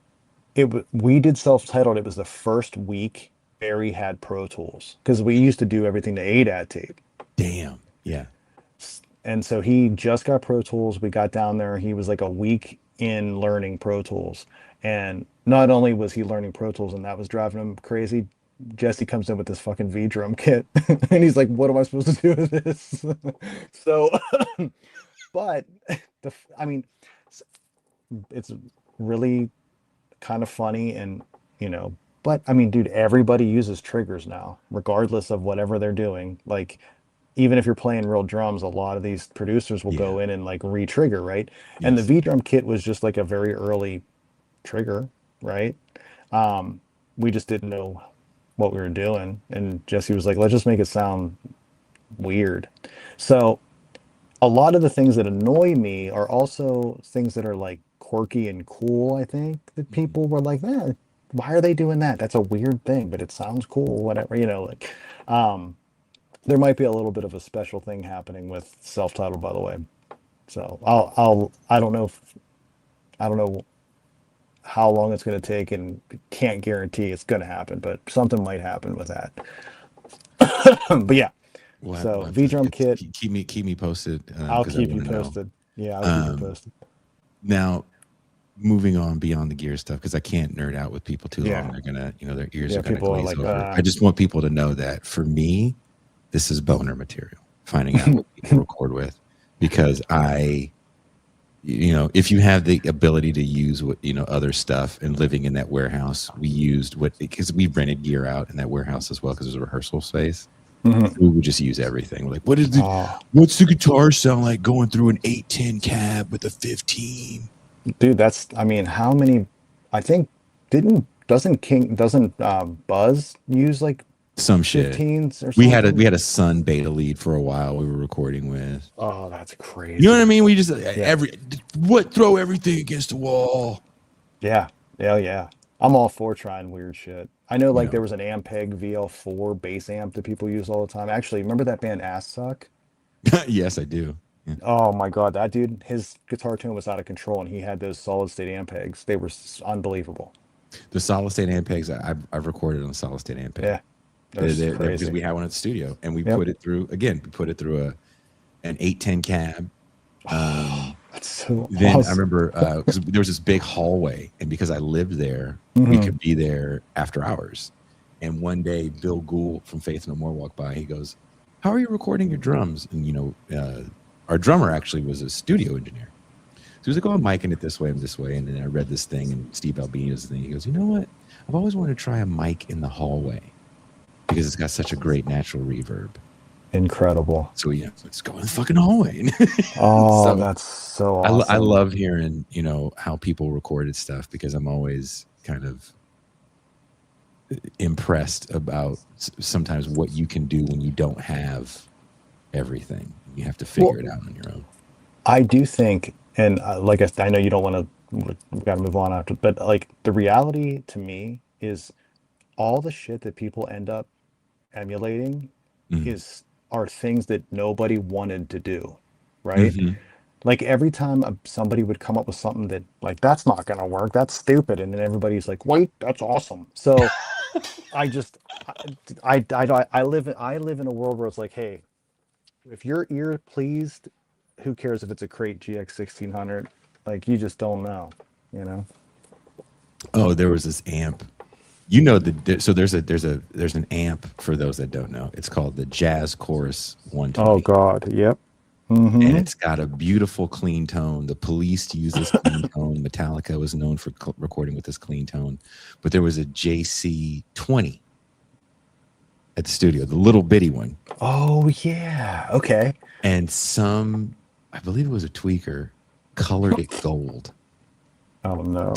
S4: we did self-titled. It was the first week Barry had Pro Tools because we used to do everything to ADAT tape.
S1: Damn. Yeah.
S4: And so he just got Pro Tools. We got down there. He was like a week in learning Pro Tools. And not only was he learning Pro Tools and that was driving him crazy, Jesse comes in with this fucking V drum kit. And he's like, what am I supposed to do with this? So, but I mean, it's really kind of funny and, but I mean, dude, everybody uses triggers now, regardless of whatever they're doing. Like, even if you're playing real drums, a lot of these producers will go
S1: Yeah.
S4: in and like re-trigger, right? And the
S1: Yes.
S4: V drum kit was just like a very early trigger, right? We just didn't know what we were doing. And Jesse was like, let's just make it sound weird. So a lot of the things that annoy me are also things that are like quirky and cool, I think, that people were like, why are they doing that? That's a weird thing, but it sounds cool, whatever, like there might be a little bit of a special thing happening with self-titled, by the way. So I don't know how long it's going to take, and can't guarantee it's going to happen, but something might happen with that. But yeah, so
S1: We'll
S4: V drum kit.
S1: keep me posted.
S4: I'll
S1: 'Cause I
S4: keep you
S1: wanna know.
S4: posted. Yeah, I'll keep you posted.
S1: Now, moving on beyond the gear stuff, because I can't nerd out with people too
S4: Yeah.
S1: long. They're gonna, their ears
S4: Yeah,
S1: are gonna
S4: people are
S1: glaze
S4: like,
S1: over. I just want people to know that for me, this is boner material. Finding out what people record with, because if you have the ability to use what other stuff, and living in that warehouse, we used because we rented gear out in that warehouse as well, because there's a rehearsal space. We would just use everything. We're like, what's the guitar sound like going through an 810 cab with a 15?
S4: Dude, how many? I think doesn't Buzz use like
S1: Some shit.
S4: 15s or
S1: We
S4: something?
S1: had a Sun beta lead for a while. We were recording with.
S4: Oh, that's crazy.
S1: You know what I mean? We just throw everything against the wall.
S4: Yeah. I'm all for trying weird shit. I know, like, there was an Ampeg VL4 bass amp that people use all the time. Actually, remember that band Ass Suck?
S1: Yes, I do. Yeah.
S4: Oh my god, that dude, his guitar tone was out of control, and he had those solid state Ampegs. They were unbelievable.
S1: The solid state Ampegs, I've recorded on solid state Ampeg.
S4: Yeah,
S1: because
S4: crazy.
S1: we had one at the studio, and we put it through an 810 cab.
S4: That's so
S1: Then
S4: awesome.
S1: I remember because there was this big hallway, and because I lived there, we could be there after hours. And one day, Bill Gould from Faith No More walked by. He goes, "How are you recording your drums?" And our drummer actually was a studio engineer. So he was like, "Oh, I'm micing it this way and this way." And then I read this thing, and Steve Albini's thing. He goes, "You know what? I've always wanted to try a mic in the hallway because it's got such a great natural reverb."
S4: Incredible.
S1: So let's go in the fucking hallway.
S4: Oh, that's so awesome.
S1: I love hearing, how people recorded stuff, because I'm always kind of impressed about sometimes what you can do when you don't have everything. You have to figure it out on your own.
S4: I do think, and like I know you don't want to, we've got to move on after, but like the reality to me is all the shit that people end up emulating are things that nobody wanted to do, right? Like every time somebody would come up with something that, like, that's not going to work, that's stupid, and then everybody's like, wait, that's awesome. So I live in a world where it's like, hey, if your ear pleased, who cares if it's a Crate GX 1600? Like, you just don't know,
S1: Oh, there was this amp. So there's an amp, for those that don't know. It's called the Jazz Chorus 120.
S4: Oh God, yep.
S1: And it's got a beautiful clean tone. The Police use this clean tone. Metallica was known for recording with this clean tone. But there was a JC20 at the studio, the little bitty one.
S4: Oh yeah, okay.
S1: And I believe it was a tweaker, colored it gold.
S4: Oh no.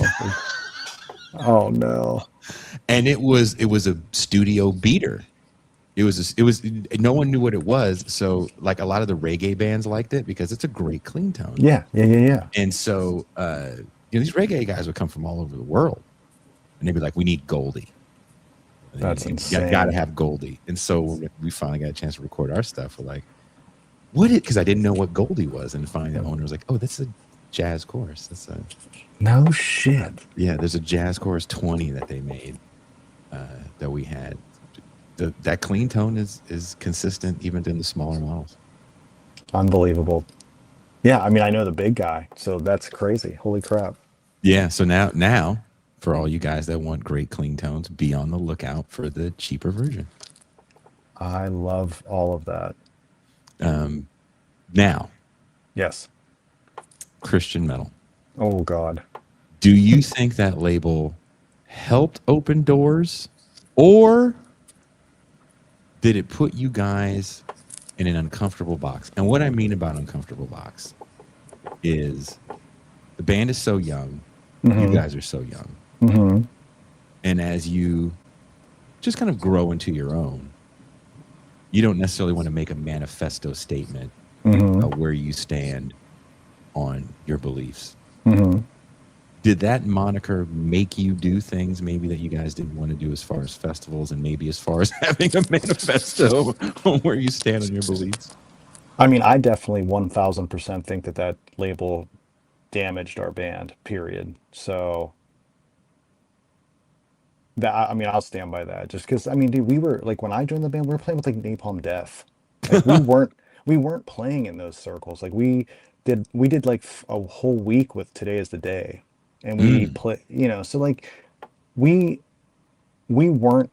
S4: Oh no.
S1: And it was a studio beater. It was no one knew what it was, so like a lot of the reggae bands liked it because it's a great clean tone.
S4: Yeah.
S1: And so these reggae guys would come from all over the world, and they'd be like, "We need Goldie."
S4: That's insane.
S1: You gotta have Goldie. And so when we finally got a chance to record our stuff, we're like, "What?" Because I didn't know what Goldie was, and finally the owner was like, "Oh, that's a Jazz Chorus. That's a."
S4: No shit.
S1: Yeah, there's a Jazz Chorus 20 that they made that we had. That clean tone is consistent even in the smaller models.
S4: Unbelievable. Yeah, I mean, I know the big guy, so that's crazy. Holy crap.
S1: Yeah, so now for all you guys that want great clean tones, be on the lookout for the cheaper version.
S4: I love all of that.
S1: Now,
S4: yes,
S1: Christian metal.
S4: Oh God.
S1: Do you think that label helped open doors, or did it put you guys in an uncomfortable box? And what I mean about uncomfortable box is the band is so young. You guys are so young. And as you just kind of grow into your own, you don't necessarily want to make a manifesto statement about where you stand on your beliefs. Did that moniker make you do things maybe that you guys didn't want to do as far as festivals, and maybe as far as having a manifesto on where you stand on your beliefs?
S4: I mean, I definitely 1000% think that that label damaged our band, period. So that, I mean, I'll stand by that just because, I mean, dude, we were like, when I joined the band, we were playing with like Napalm Death. Like we weren't playing in those circles. Like we did like a whole week with Today Is the Day, and we
S1: Mm,
S4: play, so like we we weren't.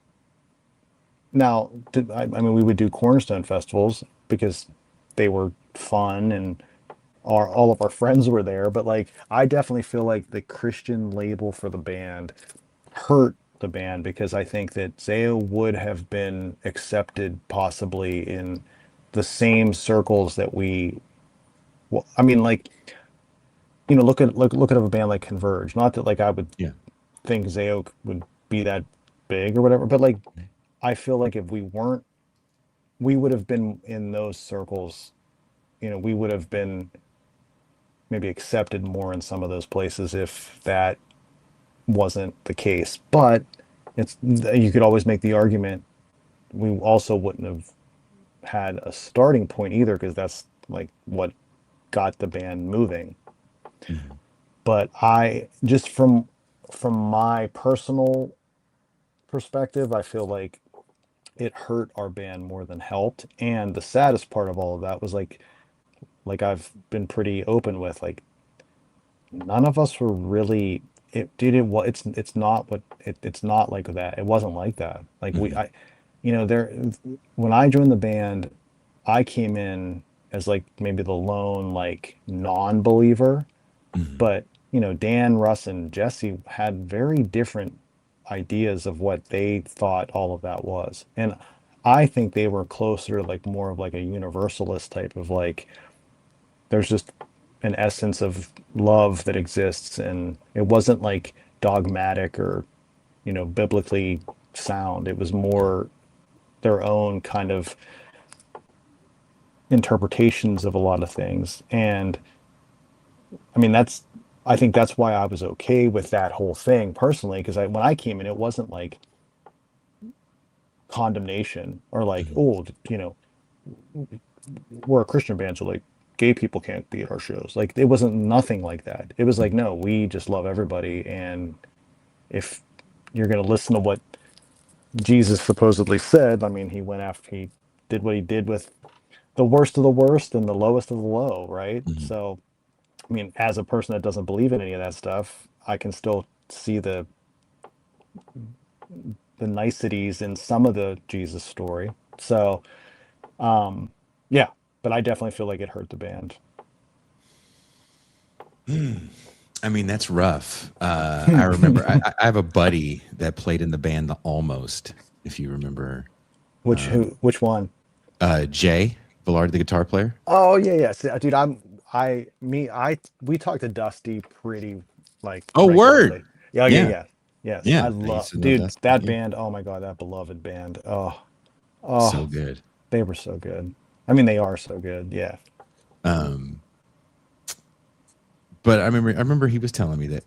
S4: Now, I mean, we would do cornerstone festivals because they were fun and all of our friends were there. But like, I definitely feel like the Christian label for the band hurt the band because I think that ZAO would have been accepted possibly in the same circles that we. Well, I mean, like, look at a band like Converge. Not that like I would
S1: yeah.
S4: think ZAO would be that big or whatever, but like I feel like if we weren't, we would have been in those circles. We would have been maybe accepted more in some of those places if that wasn't the case. But you could always make the argument we also wouldn't have had a starting point either because that's like what got the band moving.
S1: Mhm.
S4: But I just from my personal perspective, I feel like it hurt our band more than helped. And the saddest part of all of that was like I've been pretty open with, like none of us were really it dude it what it's not what it's not like that. It wasn't like that. Like
S1: Mhm.
S4: there when I joined the band, I came in as like maybe the lone like non-believer,
S1: Mhm.
S4: but Dan, Russ, and Jesse had very different ideas of what they thought all of that was. And I think they were closer to like more of like a universalist type of like there's just an essence of love that exists and it wasn't like dogmatic or biblically sound. It was more their own kind of interpretations of a lot of things. And I mean, I think that's why I was okay with that whole thing personally, because when I came in, it wasn't like condemnation or like,
S1: Mhm.
S4: oh, we're a Christian band, so like gay people can't be at our shows. Like it wasn't nothing like that. It was like, no, we just love everybody. And if you're going to listen to what Jesus supposedly said, I mean, he did what he did with the worst of the worst and the lowest of the low, right?
S1: Mhm.
S4: So, I mean, as a person that doesn't believe in any of that stuff, I can still see the niceties in some of the Jesus story. So, yeah, but I definitely feel like it hurt the band.
S1: I mean, that's rough. I remember I have a buddy that played in the band The Almost, if you remember.
S4: Which one?
S1: Jay Villard, the guitar player.
S4: Oh yeah, yeah. See, dude, we talk to Dusty pretty like
S1: Oh, word.
S4: regularly. Yeah, yeah,
S1: Yeah.
S4: yeah. Yes, I
S1: Yeah. I
S4: love,
S1: used to know
S4: dude,
S1: Dusty.
S4: that
S1: Yeah.
S4: band. Oh my God, that beloved band. Oh,
S1: So
S4: oh,
S1: good.
S4: they were so good. I mean, they are so good. Yeah.
S1: Um, but I remember he was telling me that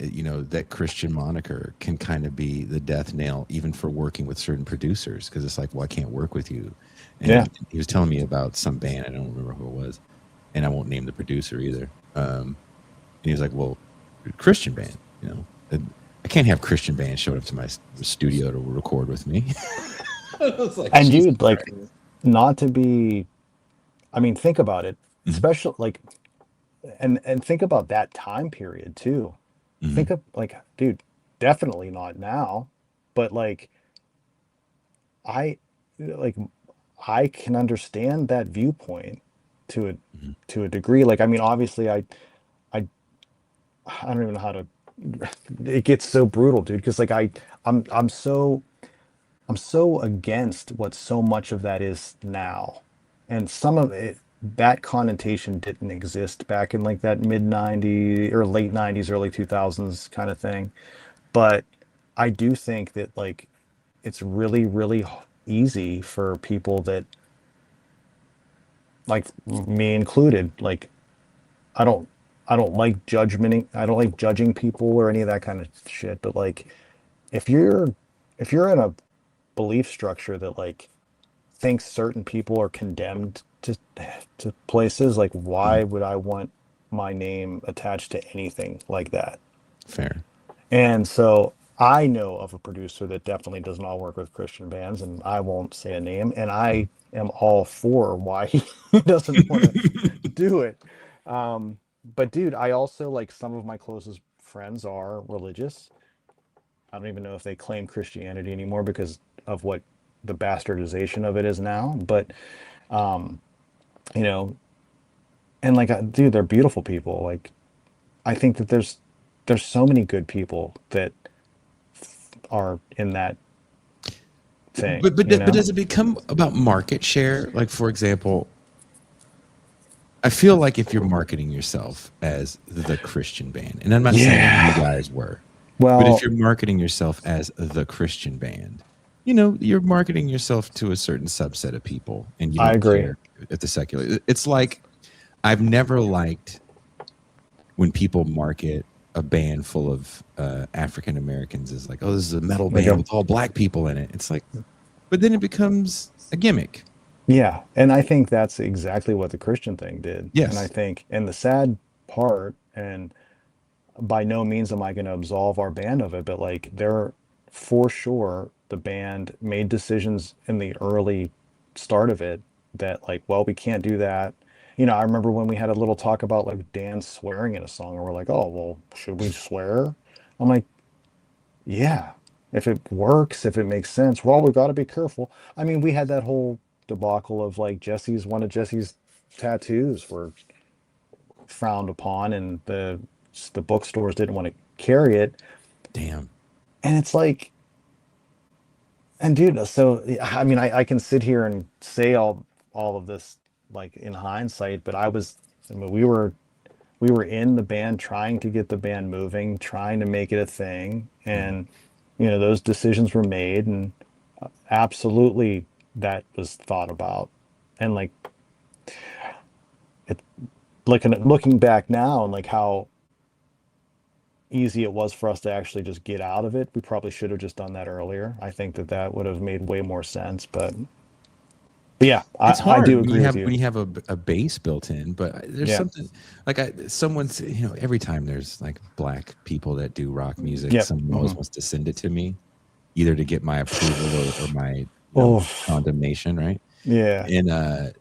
S1: that Christian moniker can kind of be the death nail even for working with certain producers because it's like, well, I can't work with you.
S4: Yeah.
S1: And he was telling me about some band, I don't remember who it was, and I won't name the producer either. And he was like, well, Christian band, and I can't have Christian bands showing up to my studio to record with me. I was like,
S4: And
S1: Jesus
S4: dude, like,
S1: Christ.
S4: not to be. I mean, think about it.
S1: Mhm.
S4: Special, like, and think about that time period too. Think
S1: Mhm.
S4: of like, dude, definitely not now, but like, I like I can understand that viewpoint to a
S1: Mhm.
S4: to a degree. Like, I mean, obviously, I I don't even know how to. It gets so brutal, dude. Because like I'm so against what so much of that is now, and some of it that connotation didn't exist back in like that mid '90s or late '90s, early 2000s kind of thing. But I do think that like it's really really easy for people that like me included. Like I don't I don't like judgmenting. I don't like judging people or any of that kind of shit. But like if you're if you're in a belief structure that like thinks certain people are condemned to places, like why would I want my name attached to anything like that?
S1: Fair.
S4: And so I know of a producer that definitely does not work with Christian bands, and I won't say a name, and I am all for why he doesn't want to do it. But dude, I also, like, some of my closest friends are religious. I don't even know if they claim Christianity anymore because of what the bastardization of it is now. But you know, and like, dude, they're beautiful people. Like, I think that there's so many good people that are in that thing,
S1: But does it become about market share? Like, for example, I feel like if you're marketing yourself as the Christian band, and I'm not saying you guys were, but if you're marketing yourself as the Christian band, you know, you're marketing yourself to a certain subset of people, and you
S4: I
S1: don't
S4: agree.
S1: care if the secular. It's like, I've never liked when people market a band full of African Americans as like, oh, this is a metal band with all black people in it. It's like, but then it becomes a gimmick.
S4: Yeah, and I think that's exactly what the Christian thing did.
S1: Yes.
S4: And I think, and the sad part, and by no means am I going to absolve our band of it, but like, there, for sure, the band made decisions in the early start of it that, like, well, we can't do that. I remember when we had a little talk about like Dan swearing in a song, and we're like, oh, well, should we swear? I'm like, yeah, if it works, if it makes sense. Well, we got to be careful. I mean, we had that whole debacle of like one of Jesse's tattoos were frowned upon, and the bookstores didn't want to carry it.
S1: Damn.
S4: And it's like, and dude, so I mean, I can sit here and say all of this like in hindsight, but I mean, we were in the band trying to get the band moving, trying to make it a thing, and those decisions were made, and absolutely that was thought about. And like, it, looking back now, and like how easy it was for us to actually just get out of it, we probably should have just done that earlier. I think that would have made way more sense. But yeah,
S1: it's hard
S4: I do
S1: when
S4: agree
S1: you have
S4: with you.
S1: when you have a bass built in. But there's something like someone's, every time there's like black people that do rock music, someone always wants to send it to me, either to get my approval or my condemnation, right?
S4: Yeah.
S1: And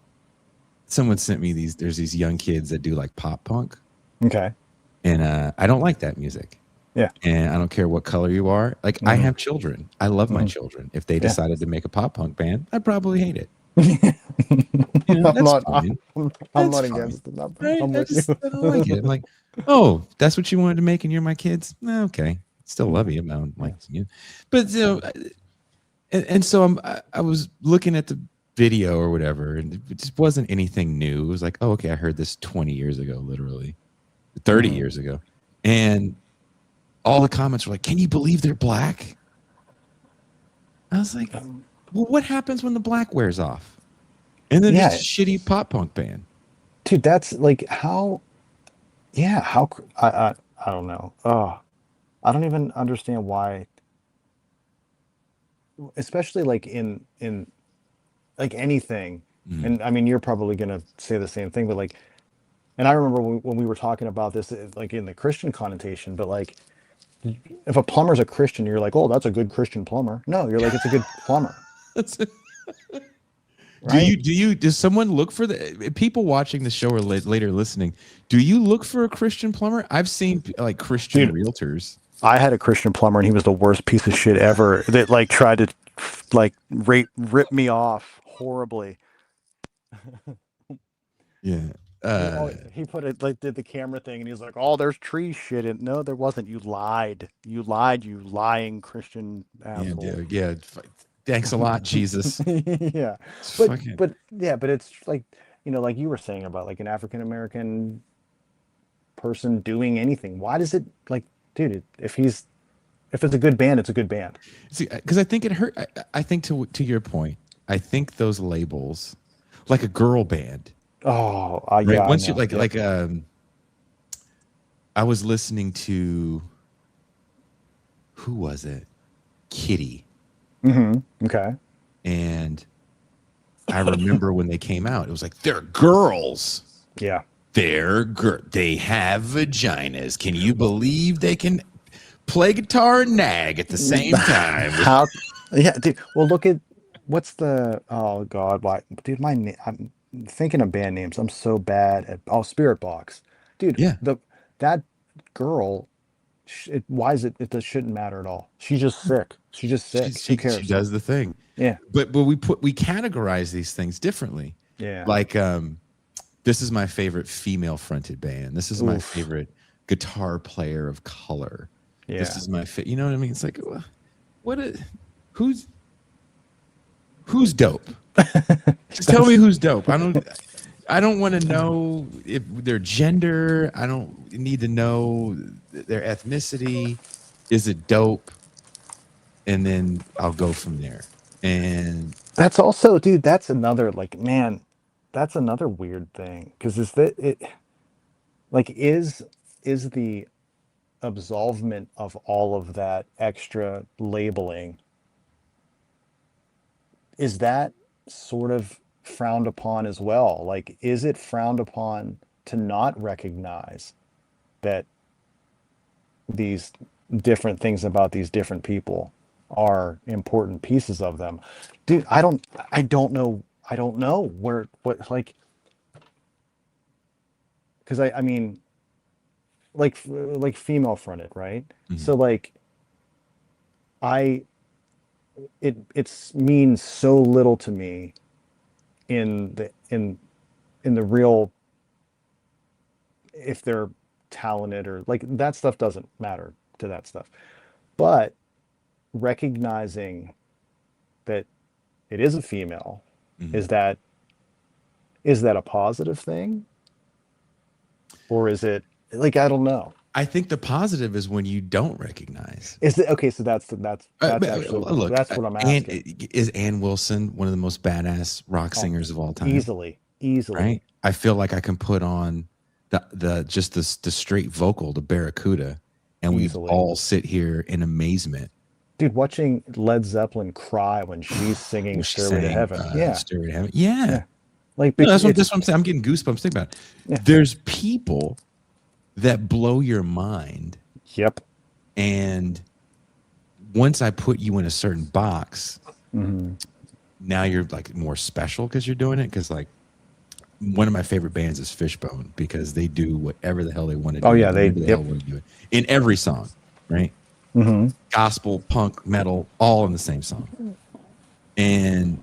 S1: someone sent me there's these young kids that do like pop punk.
S4: Okay.
S1: And I don't like that music.
S4: Yeah.
S1: And I don't care what color you are. Like, I have children. I love my children. If they decided to make a pop punk band, I'd probably hate it.
S4: I'm not
S1: against
S4: it.
S1: Right?
S4: I'm
S1: I
S4: with you.
S1: don't like it. I'm like, oh, that's what you wanted to make and you're my kids? Okay. Still love you. I don't like you. But and so I was looking at the video or whatever, and it just wasn't anything new. It was like, oh, okay, I heard this 20 years ago, literally 30 years ago. And all the comments were like, can you believe they're black? I was like, well, what happens when the black wears off? And then just a shitty pop punk band.
S4: Dude, that's like how I don't know. I don't even understand why, especially like in like anything. And I mean, you're probably gonna say the same thing, but like, and I remember when we were talking about this, like in the Christian connotation, but like, if a plumber's a Christian, you're like, oh, that's a good Christian plumber. No, you're like, it's a good plumber. Right?
S1: Does someone look for the people watching the show or later listening? Do you look for a Christian plumber? I've seen like Christian realtors.
S4: I had a Christian plumber, and he was the worst piece of shit ever. That like tried to like rip me off horribly.
S1: Yeah.
S4: He put it like did the camera thing, and he was like, "Oh, there's tree shit." And no, there wasn't. You lied. You lying Christian asshole.
S1: Yeah. Thanks a lot, Jesus.
S4: Yeah, but it's like, like you were saying about like an African American person doing anything. Why does it, like, dude? If it's a good band, it's a good band.
S1: See, because I think it hurt. I think to your point, I think those labels, like a girl band.
S4: Oh,
S1: right?
S4: Yeah.
S1: Once you I was listening to, who was it? Kitty.
S4: Okay.
S1: And I remember when they came out, it was like, they're girls.
S4: Yeah.
S1: They have vaginas. Can you believe they can play guitar and nag at the same time?
S4: How? Yeah, dude. Well, look at what's the oh god, why, dude? I'm thinking of band names. I'm so bad at Spirit Box, dude.
S1: Yeah.
S4: That girl. Why is it? It just shouldn't matter at all. She's just sick. She's just sick. Who cares?
S1: She does the thing.
S4: Yeah.
S1: But we categorize these things differently.
S4: Yeah.
S1: Like this is my favorite female fronted band. This is my favorite guitar player of color.
S4: Yeah.
S1: This is my you know what I mean? It's like who's dope? Just tell me who's dope. I don't want to know if their gender. I don't need to know their ethnicity. Is it dope? And then I'll go from there. And
S4: that's also, dude, that's another, like, man, that's another weird thing. Because is the absolvement of all of that extra labeling, is that sort of frowned upon as well? Like, is it frowned upon to not recognize that these different things about these different people are important pieces of them? Dude, I don't know what, like, because I mean, like female fronted, right?
S1: Mm-hmm.
S4: So like it means so little to me in the real, if they're talented or like that stuff doesn't matter to that stuff. But recognizing that it is a female,
S1: mm-hmm.
S4: is that a positive thing? Or is it like, I don't know.
S1: I think the positive is when you don't recognize.
S4: Is it okay? So that's actually,
S1: look,
S4: that's what I'm asking.
S1: Is Ann Wilson one of the most badass rock singers of all time?
S4: Easily.
S1: Right? I feel like I can put on the straight vocal, the Barracuda, and we all sit here in amazement.
S4: Dude, watching Led Zeppelin cry when she's singing "Stairway to Heaven,"
S1: Stairway to Heaven, yeah.
S4: Like,
S1: no, that's what I'm saying. I'm getting goosebumps thinking about it.
S4: Yeah.
S1: There's people that blow your mind.
S4: Yep.
S1: And once I put you in a certain box,
S4: mm-hmm.
S1: now you're like more special because you're doing it. Because like one of my favorite bands is Fishbone, because they do whatever the hell they want to do.
S4: Oh yeah,
S1: they want to do it in every song, right?
S4: Mm-hmm.
S1: Gospel, punk, metal, all in the same song. And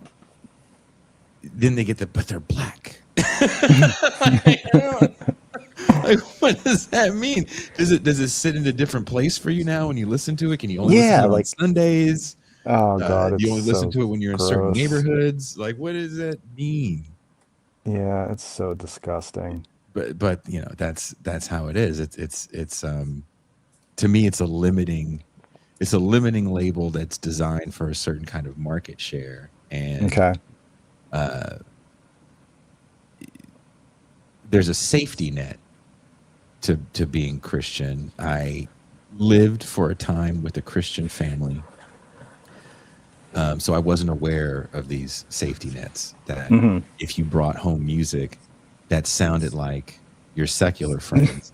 S1: then they get but they're black. Like, what does that mean? Does it sit in a different place for you now when you listen to it? Can you only listen to it on Sundays?
S4: Oh god,
S1: you only listen to it when you're in certain neighborhoods. Like, what does that mean?
S4: Yeah, it's so disgusting.
S1: But you know, that's how it is. It's to me, it's a limiting label that's designed for a certain kind of market share. And there's a safety net to being Christian. I lived for a time with a Christian family, so I wasn't aware of these safety nets that if you brought home music that sounded like your secular friends,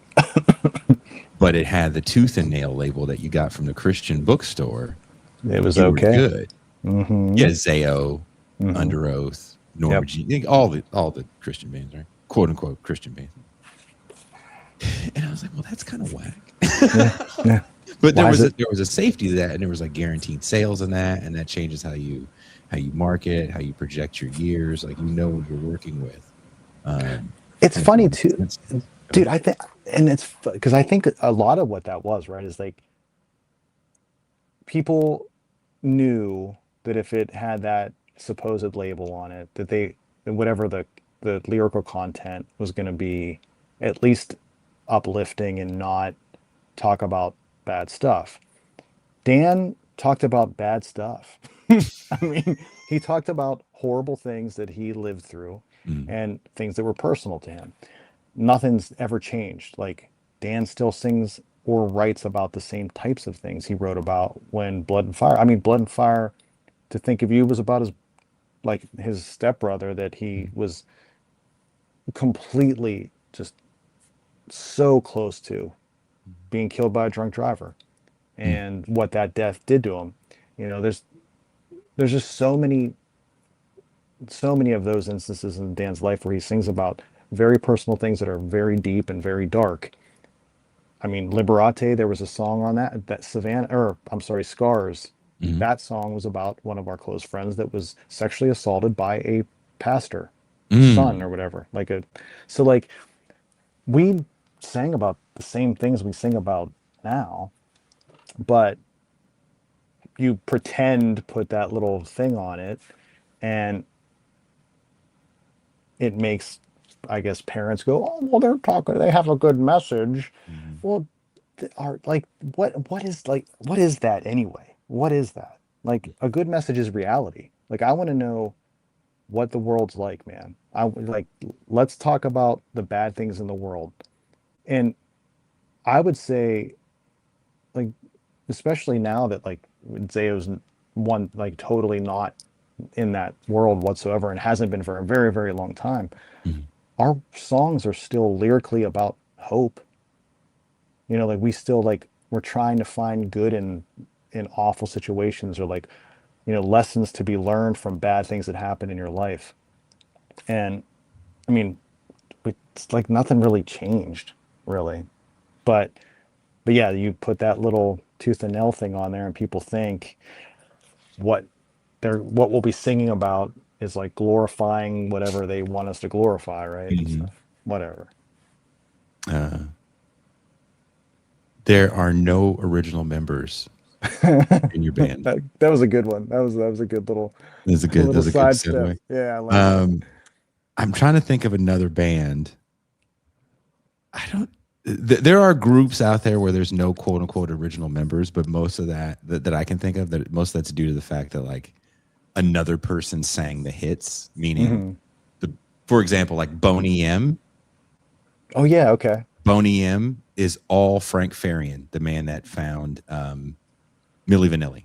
S1: but it had the tooth and nail label that you got from the Christian bookstore,
S4: it was okay.
S1: Good.
S4: Mm-hmm.
S1: Yeah, ZAO, Under Oath, Norma Jean, all the Christian bands, right? Quote unquote Christian bands. And I was like, well, that's kind of whack.
S4: Yeah.
S1: But there was a safety to that, and there was like guaranteed sales in that, and that changes how you market, how you project your years, like, you know what you're working with.
S4: It's funny too, dude. I think, and it's because I think a lot of what that was, right, is like people knew that if it had that supposed label on it, that whatever the lyrical content was going to be at least uplifting and not talk about bad stuff. Dan talked about bad stuff. I mean, he talked about horrible things that he lived through and things that were personal to him. Nothing's ever changed. Like, Dan still sings or writes about the same types of things he wrote about when Blood and Fire. I mean, Blood and Fire, To Think of You was about as like his stepbrother that he was completely just so close to being killed by a drunk driver, and what that death did to him. You know, there's just so many of those instances in Dan's life where he sings about very personal things that are very deep and very dark. I mean, Liberate, there was a song on that Savannah, or I'm sorry, Scars.
S1: Mhm.
S4: That song was about one of our close friends that was sexually assaulted by a pastor, son
S1: Mm.
S4: or whatever. So like we sang about the same things we sing about now, but you pretend put that little thing on it, and it makes, I guess, parents go, oh well, they have a good message.
S1: Mhm.
S4: Well, are like what is that anyway? What is that? Like, a good message is reality. Like, I want to know what the world's like, man. Let's talk about the bad things in the world. And I would say, like, especially now that like Zayo's one, like, totally not in that world whatsoever and hasn't been for a very, very long time.
S1: Mhm.
S4: Our songs are still lyrically about hope. You know, like, we still, like, we're trying to find good in awful situations, or, like, you know, lessons to be learned from bad things that happen in your life. And I mean, it's like nothing really changed, really. But yeah, you put that little tooth and nail thing on there, and people think what what we'll be singing about is like glorifying whatever they want us to glorify, right? So,
S1: Mhm.
S4: whatever.
S1: Uh, there are no original members in your band.
S4: That was a good one. That was a good little
S1: That
S4: little
S1: was a good
S4: sidestep.
S1: segue.
S4: Yeah, I like that.
S1: I'm trying to think of another band. I don't. There are groups out there where there's no quote unquote original members, but most of that I can think of, that most of that's due to the fact that like another person sang the hits, meaning
S4: Hmm.
S1: for example, like Boney M.
S4: Oh yeah, okay.
S1: Boney M is all Frank Farian, the man that found Milli Vanilli.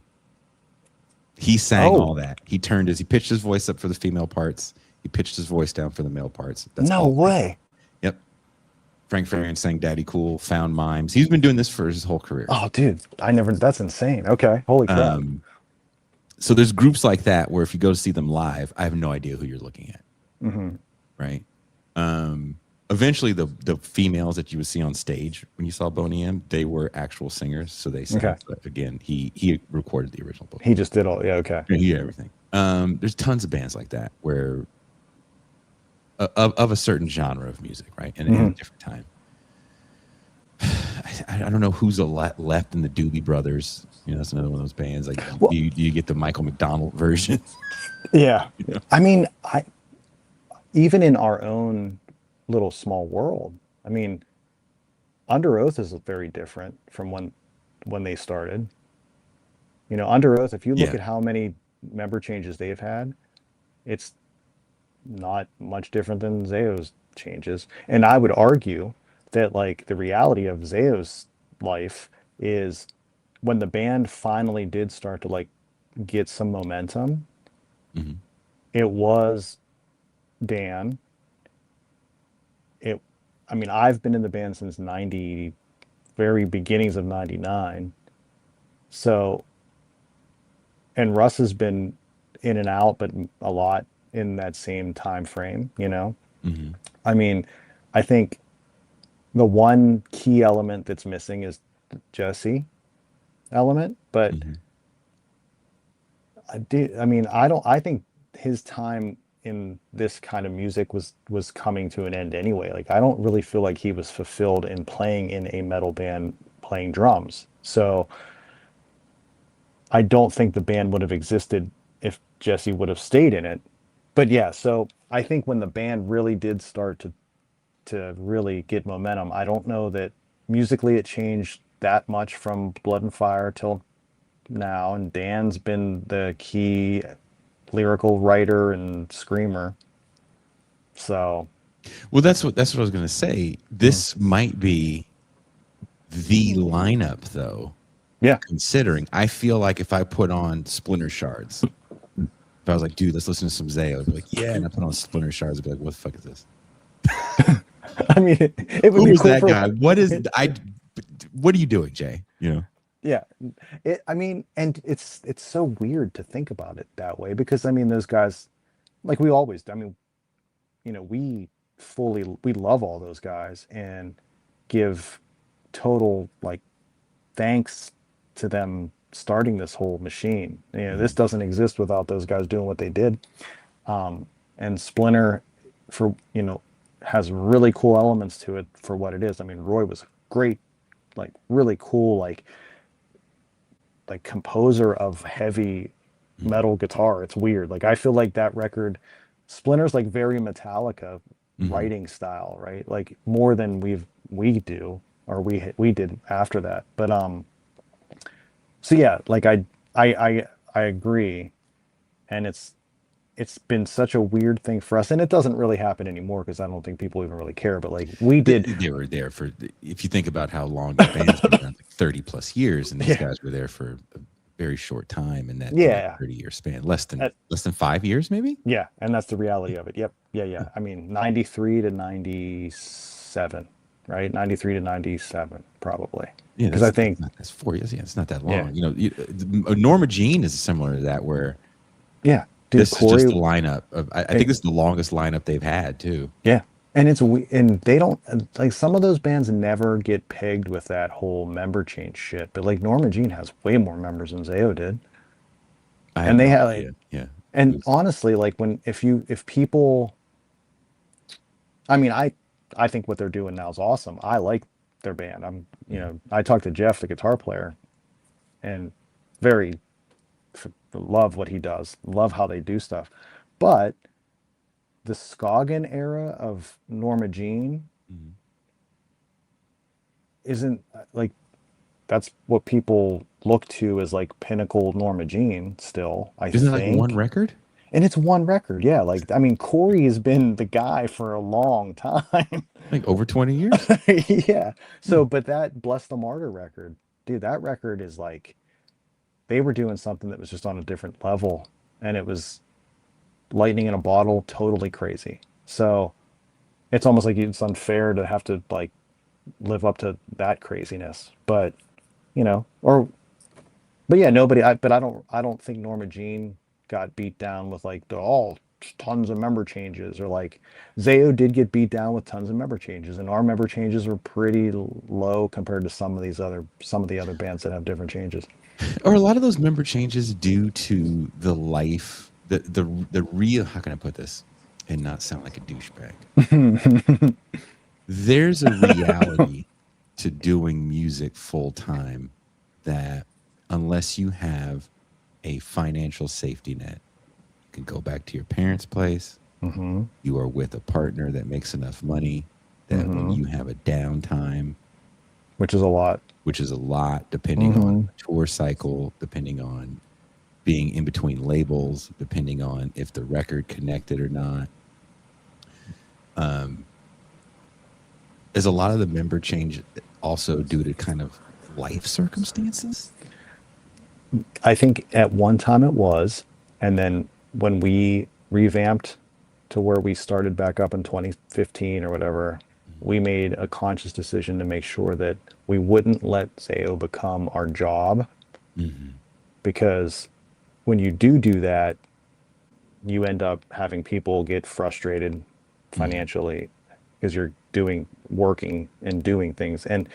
S1: He sang all
S4: Oh,
S1: that. He pitched his voice up for the female parts. He pitched his voice down for the male parts. That's
S4: no
S1: all.
S4: way.
S1: Yep. Frank Farian sang Daddy Cool, Found Mimes. He's been doing this for his whole career.
S4: Oh, dude, that's insane. Okay, holy crap.
S1: So there's groups like that where if you go to see them live, I have no idea who you're looking at.
S4: Hmm.
S1: Right. Eventually the females that you would see on stage when you saw Boney M, they were actual singers. So they sang.
S4: Okay.
S1: But again, he recorded the original book.
S4: He just did all. Yeah, okay.
S1: He did everything. There's tons of bands like that where of a certain genre of music, right? And in a different time. I don't know who's left in the Doobie Brothers. You know, that's another one of those bands. Like,
S4: Well,
S1: do you get the Michael McDonald version?
S4: yeah.
S1: You know?
S4: I mean, even in our own little small world, I mean, Under Oath is very different from when they started. You know, Under Oath, if you look
S1: Yeah.
S4: at how many member changes they've had, it's not much different than Zayo's changes. And I would argue that, like, the reality of Zayo's life is when the band finally did start to, like, get some momentum,
S1: Mhm.
S4: it was Dan. It, I mean, I've been in the band since 90, very beginnings of 99. So, and Russ has been in and out, but a lot in that same time frame, you know?
S1: Mhm.
S4: I mean, I think the one key element that's missing is the Jesse element, but
S1: Mhm.
S4: I think his time in this kind of music was coming to an end anyway. Like, I don't really feel like he was fulfilled in playing in a metal band playing drums. So I don't think the band would have existed if Jesse would have stayed in it. But yeah, so I think when the band really did start to really get momentum, I don't know that musically it changed that much from Blood and Fire till now, and Dan's been the key lyrical writer and screamer. So,
S1: Well, that's what I was gonna say. This might be the lineup, though.
S4: yeah.
S1: Considering, I feel like if I put on Splinter Shards, If I was like, dude, let's listen to some ZAO, I'd be like, yeah, and I put on Splinter Shards, I'd be like, what the fuck is this?
S4: I mean, it would
S1: Who
S4: be
S1: is
S4: cool
S1: that
S4: for
S1: guy? What is what are you doing, Jay? You know?
S4: yeah. I mean, and it's so weird to think about it that way because I mean, those guys, like we always do. I mean, we love all those guys and give total like thanks to them starting this whole machine. This doesn't exist without those guys doing what they did. And Splinter, for has really cool elements to it for what it is. I mean, Roy was great, like really cool, like composer of heavy metal guitar. It's weird. Like I feel like that record, Splinter's like very Metallica writing style, right? Like more than we do or we did after that. But so yeah, like I agree, and it's been such a weird thing for us, and it doesn't really happen anymore because I don't think people even really care. But like we did,
S1: they were there for. If you think about how long the band's been around, like 30+ years, and these guys were there for a very short time in that 30-year span, less than 5 years, maybe.
S4: Yeah, and that's the reality of it. Yep, yeah. I mean, 93 to 97, right? 93 to 97, probably.
S1: Yeah,
S4: because I think
S1: that's 4 years. Yeah, it's not that long. Norma Jean is similar to that, where
S4: dude,
S1: this
S4: Corey,
S1: is just the lineup of. I think this is the longest lineup they've had too.
S4: Yeah, and and they don't like some of those bands never get pegged with that whole member change shit. But like Norma Jean has way more members than ZAO did, and they had And honestly, like if people, I mean, I think what they're doing now is awesome. I like their band. I talked to Jeff, the guitar player, and very love what he does. Love how they do stuff. But the Scoggin era of Norma Jean isn't like that's what people look to as like pinnacle Norma Jean still, I
S1: Isn't
S4: think.
S1: it like one record?
S4: And it's one record, yeah. Like, I mean, Corey has been the guy for a long time.
S1: Like over 20 years?
S4: Yeah. So, but that Bless the Martyr record, dude, that record is like, they were doing something that was just on a different level. And it was lightning in a bottle, totally crazy. So it's almost like it's unfair to have to like live up to that craziness. But, but yeah, I don't think Norma Jean got beat down with like tons of member changes, or like ZAO did get beat down with tons of member changes, and our member changes were pretty low compared to some of the other bands that have different changes.
S1: Or a lot of those member changes due to the life, the real, how can I put this and not sound like a douchebag? There's a reality to doing music full time that unless you have a financial safety net, you can go back to your parents' place. You are with a partner that makes enough money that when you have a downtime,
S4: which is a lot,
S1: depending on tour cycle, depending on being in between labels, depending on if the record connected or not. Is a lot of the member change also due to kind of life circumstances?
S4: I think at one time it was, and then when we revamped to where we started back up in 2015 or whatever, we made a conscious decision to make sure that we wouldn't let ZAO become our job, because when you do that, you end up having people get frustrated financially because you're working and doing things. And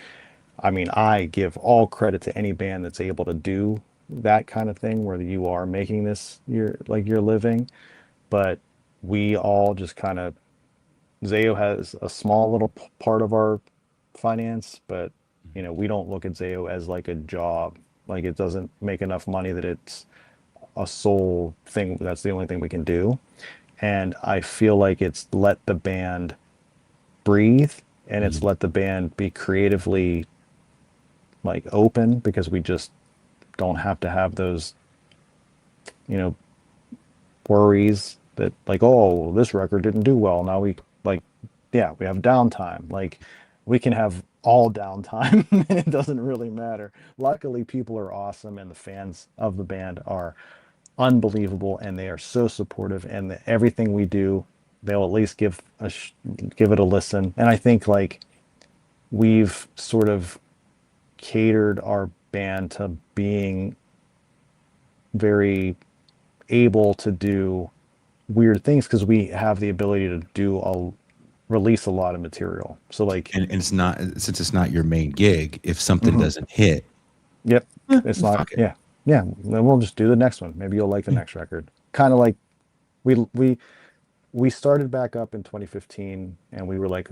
S4: I mean, I give all credit to any band that's able to do that kind of thing where you are making this your living. But we all just kind of, ZAO has a small little part of our finance, but we don't look at ZAO as like a job. Like it doesn't make enough money that it's a sole thing. That's the only thing we can do. And I feel like it's let the band breathe, and it's let the band be creatively like open, because we just don't have to have those worries that like, oh, this record didn't do well, now we have downtime. Like we can have all downtime and it doesn't really matter. Luckily people are awesome, and the fans of the band are unbelievable, and they are so supportive, and everything we do, they'll at least give give it a listen. And I think like we've sort of catered our band to being very able to do weird things because we have the ability to release a lot of material. So like,
S1: and it's not, since it's not your main gig, if something doesn't hit,
S4: yep, it's not.
S1: fuck it.
S4: Yeah, yeah. Then we'll just do the next one. Maybe you'll like the next record. Kind of like we started back up in 2015, and we were like,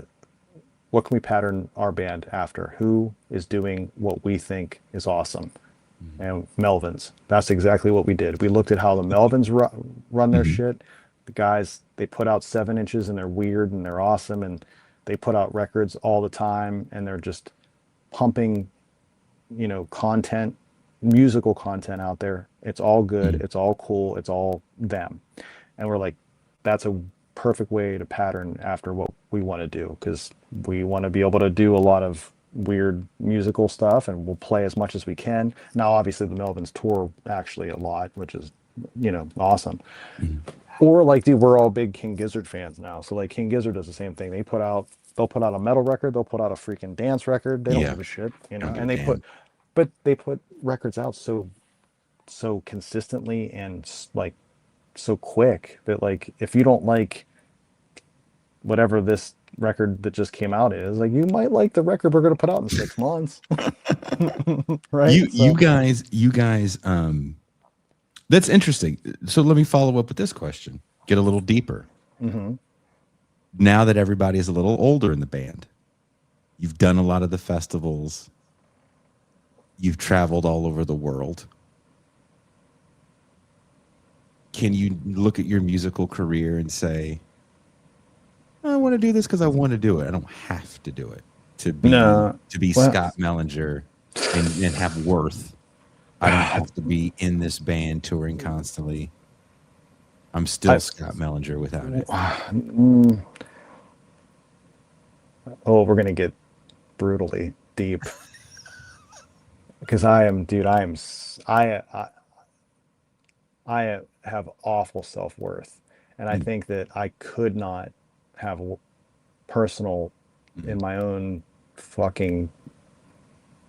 S4: what can we pattern our band after? Who is doing what we think is awesome? And Melvins. That's exactly what we did. We looked at how the Melvins run their shit. The guys, they put out 7 inches and they're weird and they're awesome, and they put out records all the time, and they're just pumping, content, musical content out there. It's all good. It's all cool. It's all them. And we're like, that's a perfect way to pattern after what we want to do, because we want to be able to do a lot of weird musical stuff, and we'll play as much as we can. Now obviously the Melvins tour actually a lot, which is awesome. Or like, dude, we're all big King Gizzard fans now, so like King Gizzard does the same thing. They'll put out a metal record, they'll put out a freaking dance record, they don't give a shit, and they put records out so consistently and like so quick that like if you don't like whatever this record that just came out is, like, you might like the record we're going to put out in 6 months. Right?
S1: You guys, that's interesting. So let me follow up with this question, get a little deeper. Now that everybody is a little older in the band, you've done a lot of the festivals, you've traveled all over the world. Can you look at your musical career and say, I want to do this because I want to do it. I don't have to do it to be Scott Mellinger and have worth. I don't have to be in this band touring constantly. I'm still Scott Mellinger without it.
S4: Oh, we're gonna get brutally deep because I have awful self-worth, and I think that I could not have personal in my own fucking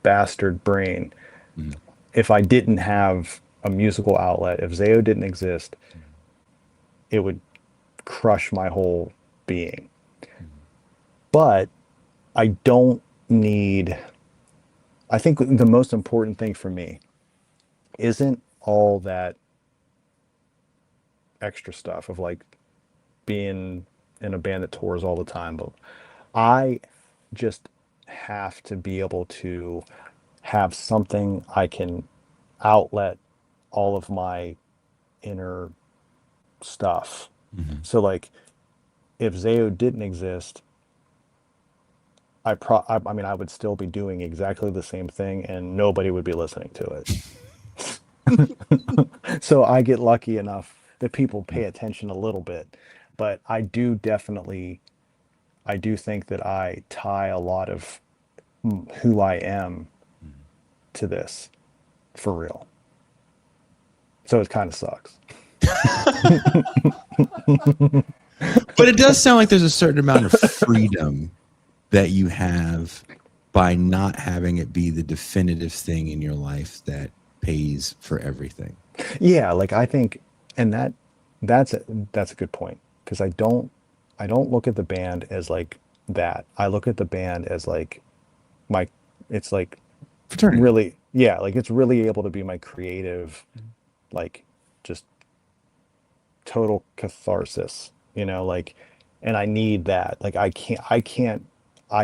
S4: bastard brain if I didn't have a musical outlet. If ZAO didn't exist, it would crush my whole being. But I think the most important thing for me isn't all that extra stuff of like being in a band that tours all the time, but I just have to be able to have something I can outlet all of my inner stuff. So like if ZAO didn't exist, I mean I would still be doing exactly the same thing and nobody would be listening to it. So I get lucky enough that people pay attention a little bit. But I do think that I tie a lot of who I am to this for real. So it kind of sucks.
S1: But it does sound like there's a certain amount of freedom that you have by not having it be the definitive thing in your life that pays for everything.
S4: Yeah, like I think, and that's a good point. Because I don't look at the band as like that. I look at the band as like it's like
S1: Fraternity.
S4: Really, yeah, like it's really able to be my creative, like just total catharsis, like, and I need that. Like I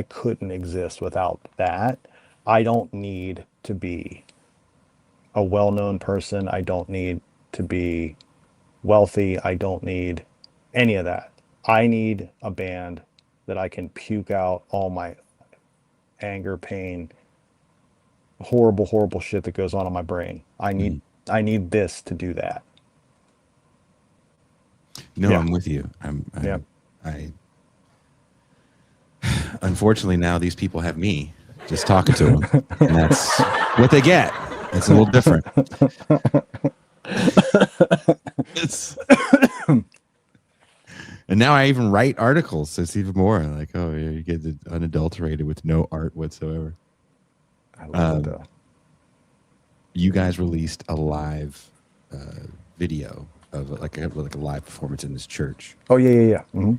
S4: couldn't exist without that. I don't need to be a well-known person. I don't need to be wealthy. I don't need any of that. I need a band that I can puke out all my anger, pain, horrible shit that goes on in my brain. I need this to do that.
S1: I'm with you. I unfortunately now these people have me just talking to them, and that's what they get. It's a little different. It's, and now I even write articles, so it's even more like, oh yeah, you get the unadulterated with no art whatsoever.
S4: I love it though.
S1: You guys released a live video of like a live performance in this church.
S4: Oh yeah. Mm-hmm.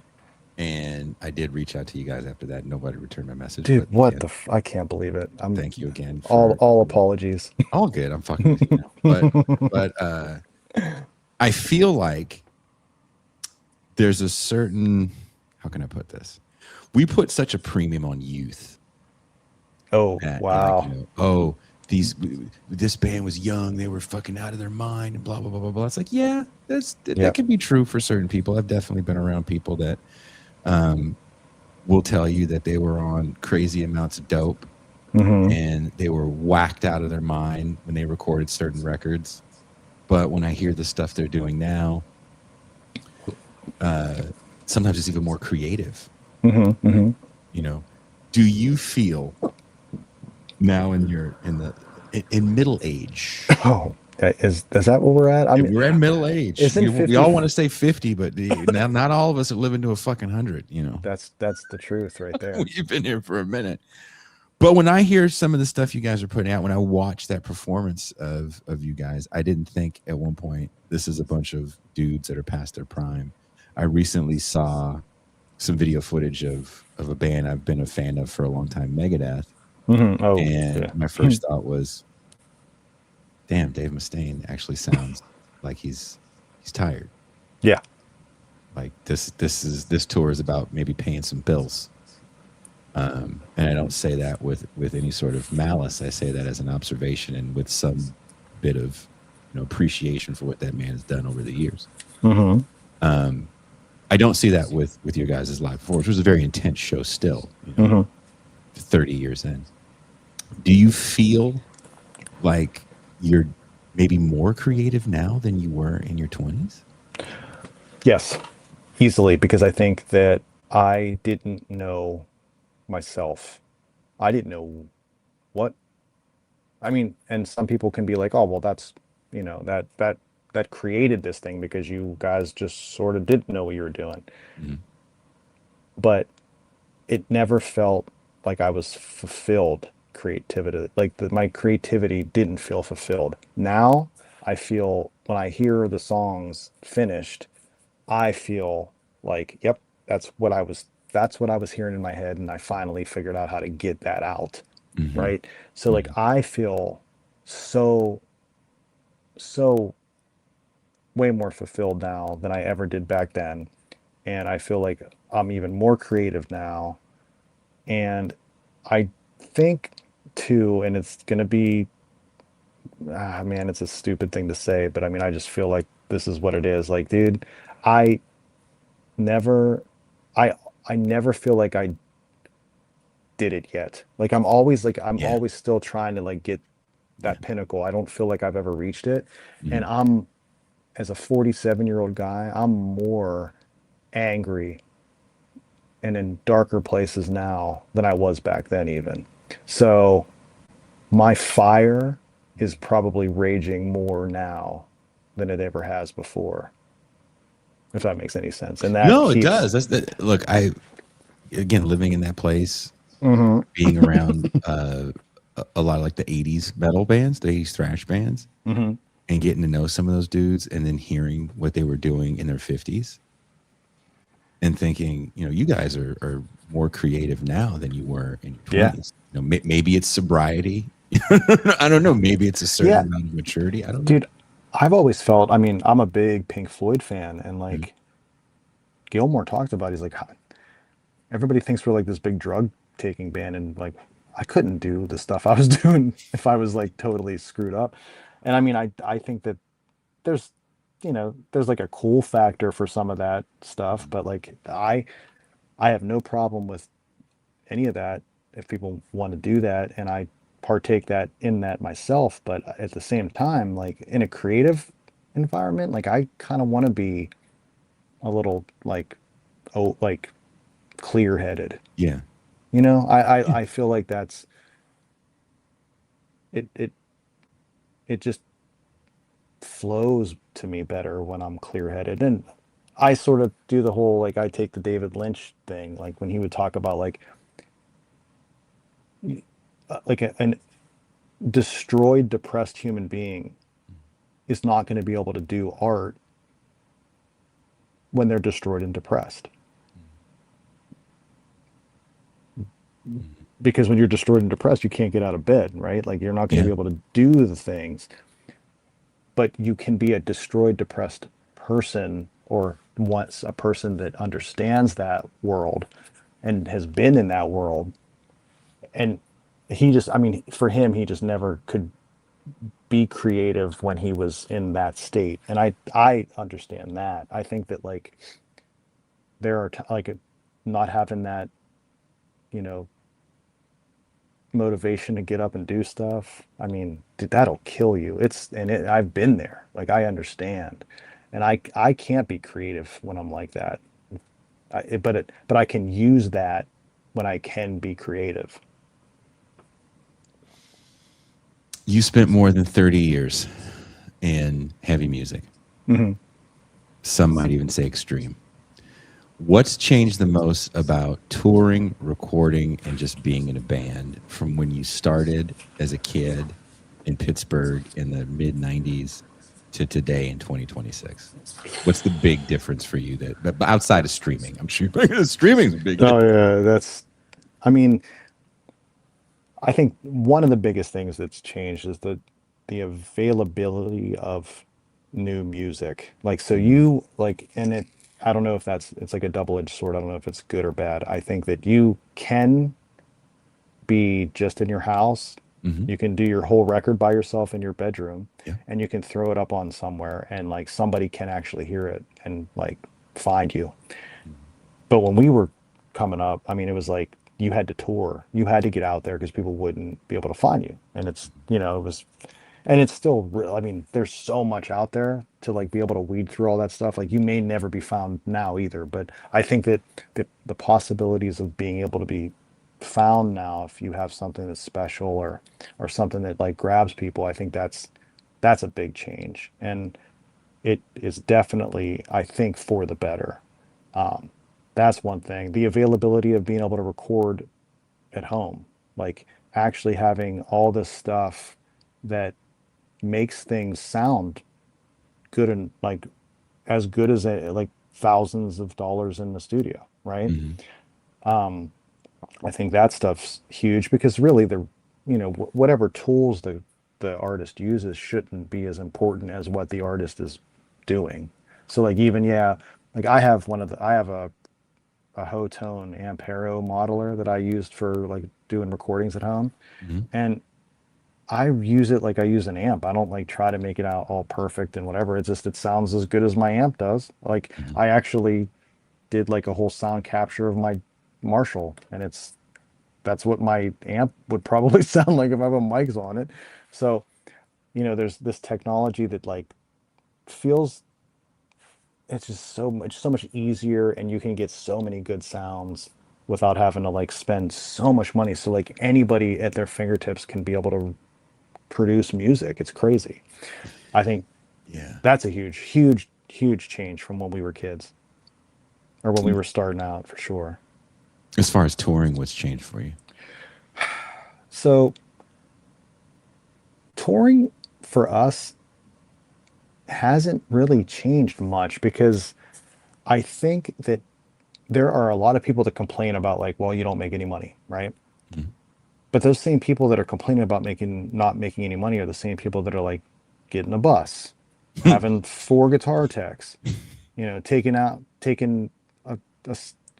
S1: And I did reach out to you guys after that. Nobody returned my message.
S4: Dude,
S1: but
S4: what
S1: yeah,
S4: the? I can't believe it.
S1: thank you again.
S4: All apologies.
S1: All good. I'm fucking with you now. But I feel like there's a certain, how can I put this? We put such a premium on youth.
S4: Oh, wow.
S1: Like, this band was young, they were fucking out of their mind and blah blah blah blah blah. It's like, yeah, that can be true for certain people. I've definitely been around people that will tell you that they were on crazy amounts of dope and they were whacked out of their mind when they recorded certain records. But when I hear the stuff they're doing now, sometimes it's even more creative. You know, do you feel now in middle age?
S4: Oh, is that where we're at? I mean,
S1: we're at middle age.
S4: Isn't
S1: we all want to say 50, but not all of us are living to a fucking 100. You know,
S4: that's the truth right there.
S1: We've been here for a minute. But when I hear some of the stuff you guys are putting out, when I watch that performance of you guys, I didn't think at one point this is a bunch of dudes that are past their prime. I recently saw some video footage of a band I've been a fan of for a long time, Megadeth.
S4: Oh,
S1: and
S4: yeah.
S1: My first thought was, damn, Dave Mustaine actually sounds like he's tired.
S4: Yeah.
S1: Like this tour is about maybe paying some bills. And I don't say that with any sort of malice. I say that as an observation and with some bit of appreciation for what that man has done over the years. I don't see that with your guys' live performance, which was a very intense show still, 30 years in. Do you feel like you're maybe more creative now than you were in your 20s?
S4: Yes, easily, because I think that I didn't know myself. I didn't know what, I mean, and some people can be like, oh, well, that's, that created this thing because you guys just sort of didn't know what you were doing. But it never felt like I was fulfilled creativity. Like my creativity didn't feel fulfilled. Now I feel when I hear the songs finished, I feel like, yep, that's what I was hearing in my head, and I finally figured out how to get that out. Right. So like I feel so way more fulfilled now than I ever did back then. And I feel like I'm even more creative now. And I think too, and it's going to be, man, it's a stupid thing to say, but I mean, I just feel like this is what it is. Like, dude, I never, I never feel like I did it yet. Like I'm always still trying to like get that pinnacle. I don't feel like I've ever reached it. And as a 47-year-old guy, I'm more angry and in darker places now than I was back then even. So my fire is probably raging more now than it ever has before. If that makes any sense. And that
S1: it does. Look, again, living in that place, being around a lot of like the 80s metal bands, the 80s thrash bands, and getting to know some of those dudes and then hearing what they were doing in their 50s and thinking, you guys are more creative now than you were in your 20s. Maybe it's sobriety. I don't know. Maybe it's a certain amount of maturity. I don't know.
S4: Dude, I've always felt, I mean, I'm a big Pink Floyd fan, and like Gilmore talked about, he's like, everybody thinks we're like this big drug taking band, and like I couldn't do the stuff I was doing if I was like totally screwed up. And I mean, I think that there's there's like a cool factor for some of that stuff, but like I have no problem with any of that if people want to do that, and I partake that in that myself. But at the same time, like in a creative environment, like I kind of want to be a little like clear-headed.
S1: Yeah.
S4: I feel like that's it just flows to me better when I'm clear-headed. And I sort of do the whole, like, I take the David Lynch thing, like when he would talk about like an destroyed, depressed human being is not going to be able to do art when they're destroyed and depressed. Because when you're destroyed and depressed, you can't get out of bed, right? Like you're not going to
S1: Yeah.
S4: be able to do the things, but you can be a destroyed, depressed person, or once a person that understands that world and has been in that world. And he just, I mean, for him, he just never could be creative when he was in that state. And I understand that. I think that like there are like not having that, you know, motivation to get up and do stuff. I mean, dude, that'll kill you. I've been there. Like I understand, and I can't be creative when I'm like that. But I can use that when I can be creative.
S1: You spent more than 30 years in heavy music.
S4: Mm-hmm.
S1: Some might even say extreme. What's changed the most about touring, recording, and just being in a band from when you started as a kid in Pittsburgh in the mid 90s to today in 2026? What's the big difference for you that outside of streaming? I'm sure streaming is a big
S4: Oh
S1: difference.
S4: yeah, I mean, I think one of the biggest things that's changed is the availability of new music. Like so
S1: Mhm.
S4: you like and it I don't know if it's like a double-edged sword. I don't know if it's good or bad. I think that you can be just in your house.
S1: Mhm.
S4: You can do your whole record by yourself in your bedroom,
S1: Yeah.
S4: and you can throw it up on somewhere and like somebody can actually hear it and like find you. But when we were coming up, I mean, it was like you had to tour, you had to get out there because people wouldn't be able to find you. And it's, you know, it was, and it's still real. I mean, there's so much out there to like be able to weed through all that stuff. Like you may never be found now either, but I think that the possibilities of being able to be found now, if you have something that's special or something that like grabs people, I think that's a big change. And it is definitely, I think, for the better. Um, that's one thing. The availability of being able to record at home, like actually having all this stuff that makes things sound good and like as good as like thousands of dollars in the studio, right?
S1: Mhm.
S4: I think that stuff's huge because really whatever tools the artist uses shouldn't be as important as what the artist is doing. So like even yeah, like I have a Hotone Ampero modeler that I used for like doing recordings at home.
S1: Mhm.
S4: And I use it like I use an amp. I don't like try to make it out all perfect and whatever. It's just it sounds as good as my amp does. Like
S1: Mhm.
S4: I actually did like a whole sound capture of my Marshall, and that's what my amp would probably sound like if I have a mics on it. So, there's this technology that like feels it's just so much easier, and you can get so many good sounds without having to like spend so much money. So like anybody at their fingertips can be able to produce music. It's crazy. I think
S1: Yeah.
S4: that's a huge, huge, huge change from when we were kids or when we were starting out for sure.
S1: As far as touring, what's changed for you?
S4: So touring for us hasn't really changed much because I think that there are a lot of people that complain about like, well, you don't make any money, right?
S1: Mhm.
S4: But those same people that are complaining about not making any money are the same people that are like getting a bus, having four guitar techs, taking a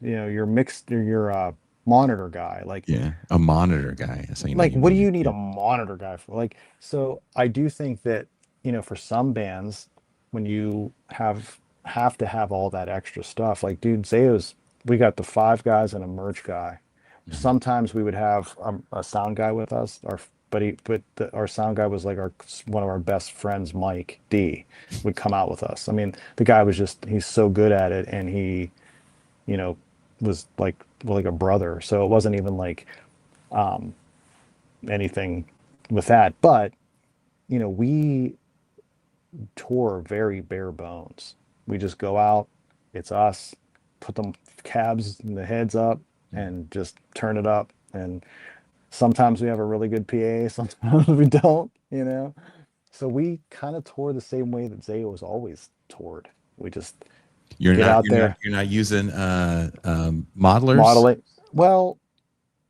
S4: your mixed or your monitor guy.
S1: Yeah. A monitor guy. That's how you know
S4: Like
S1: you
S4: what do
S1: made it.
S4: you need
S1: Yeah.
S4: a monitor guy for? Like, so I do think that, for some bands, when you have to have all that extra stuff, like dude, ZAO's, we got the five guys and a merch guy.
S1: Mhm.
S4: Sometimes we would have a sound guy with us, our sound guy was like one of our best friends, Mike D, would come out with us. I mean, the guy was he's so good at it, and he, you know, was like a brother. So it wasn't even like anything with that. But, we tour very bare bones. We just go out, it's us, put them cabs and the heads up and just turn it up. And sometimes we have a really good PA, sometimes we don't, you know. So we kind of tour the same way that ZAO has always toured. We just get out there.
S1: You're not using modelers.
S4: Modeling. Well,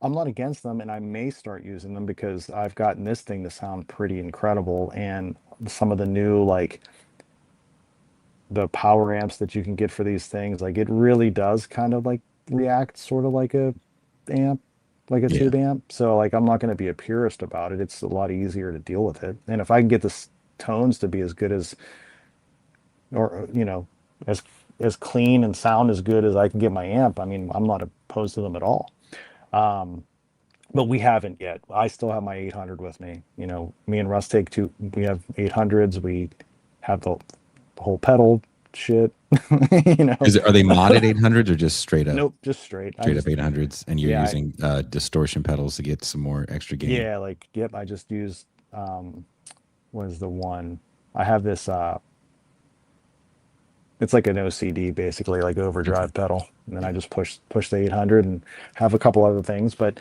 S4: I'm not against them, and I may start using them because I've gotten this thing to sound pretty incredible, and some of the new like the power amps that you can get for these things, like it really does kind of like react sort of like a amp, like a
S1: Yeah.
S4: tube amp. So like I'm not going to be a purist about it. It's a lot easier to deal with it. And if I can get the tones to be as good as, or you know, as clean and sound as good as I can get my amp, I mean, I'm not opposed to them at all. But we haven't yet. I still have my 800 with me. You know, me and Russ take two. We have 800s. We have the whole pedal shit. You know,
S1: Are they modded 800s or just straight up?
S4: nope, just straight.
S1: Straight up 800s, and you're
S4: Yeah,
S1: using distortion pedals to get some more extra gain.
S4: Yeah, like yep. I just used what is the one? I have this. It's like an OCD, basically, like overdrive pedal, and then I just push the 800 and have a couple other things. But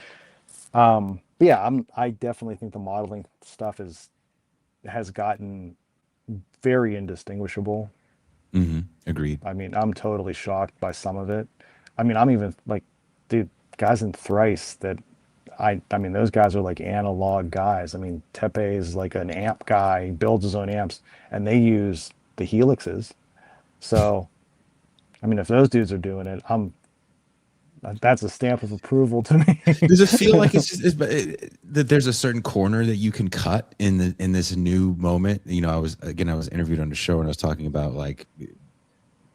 S4: yeah, I definitely think the modeling stuff has gotten very indistinguishable.
S1: Agreed.
S4: I mean, I'm totally shocked by some of it. I mean, I'm even like, dude, guys in Thrice that I mean, those guys are like analog guys. I mean, Tepe is like an amp guy, he builds his own amps, and they use the Helixes. So, I mean, if those dudes are doing it, that's a stamp of approval to me.
S1: Does it feel like that there's a certain corner that you can cut in this new moment? You know, I was interviewed on the show and I was talking about like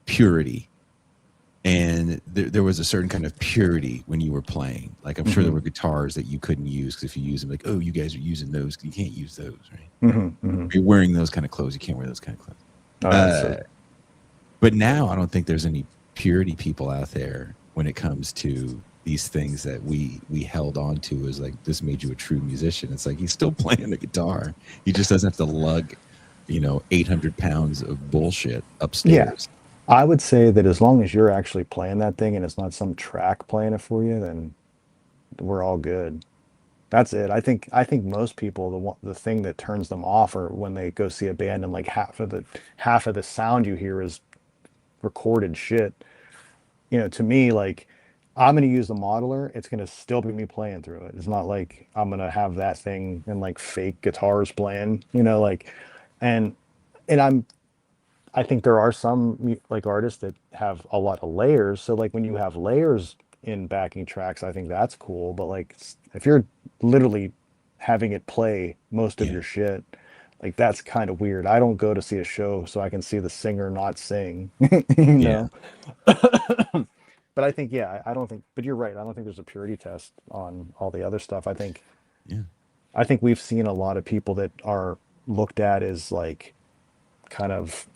S1: purity, and there was a certain kind of purity when you were playing. Like I'm sure there were guitars that you couldn't use because if you use them, like, oh, you guys are using those, you can't use those, right? If you're wearing those kind of clothes, you can't wear those kind of clothes. But now I don't think there's any purity people out there when it comes to these things that we held on to as like, this made you a true musician. It's like, he's still playing the guitar. He just doesn't have to lug, 800 pounds of bullshit upstairs.
S4: Yeah. I would say that as long as you're actually playing that thing and it's not some track playing it for you, then we're all good. That's it. I think most people, the thing that turns them off or when they go see a band and like half of the sound you hear is recorded shit. To me, like, I'm going to use the modeler. It's going to still be me playing through it. It's not like I'm going to have that thing and like fake guitars playing, and I think there are some like artists that have a lot of layers. So like when you have layers in backing tracks, I think that's cool. But like if you're literally having it play most of your shit, like that's kind of weird. I don't go to see a show so I can see the singer not sing, you know? But I think, I don't think, but you're right. I don't think there's a purity test on all the other stuff. I think we've seen a lot of people that are looked at as like kind of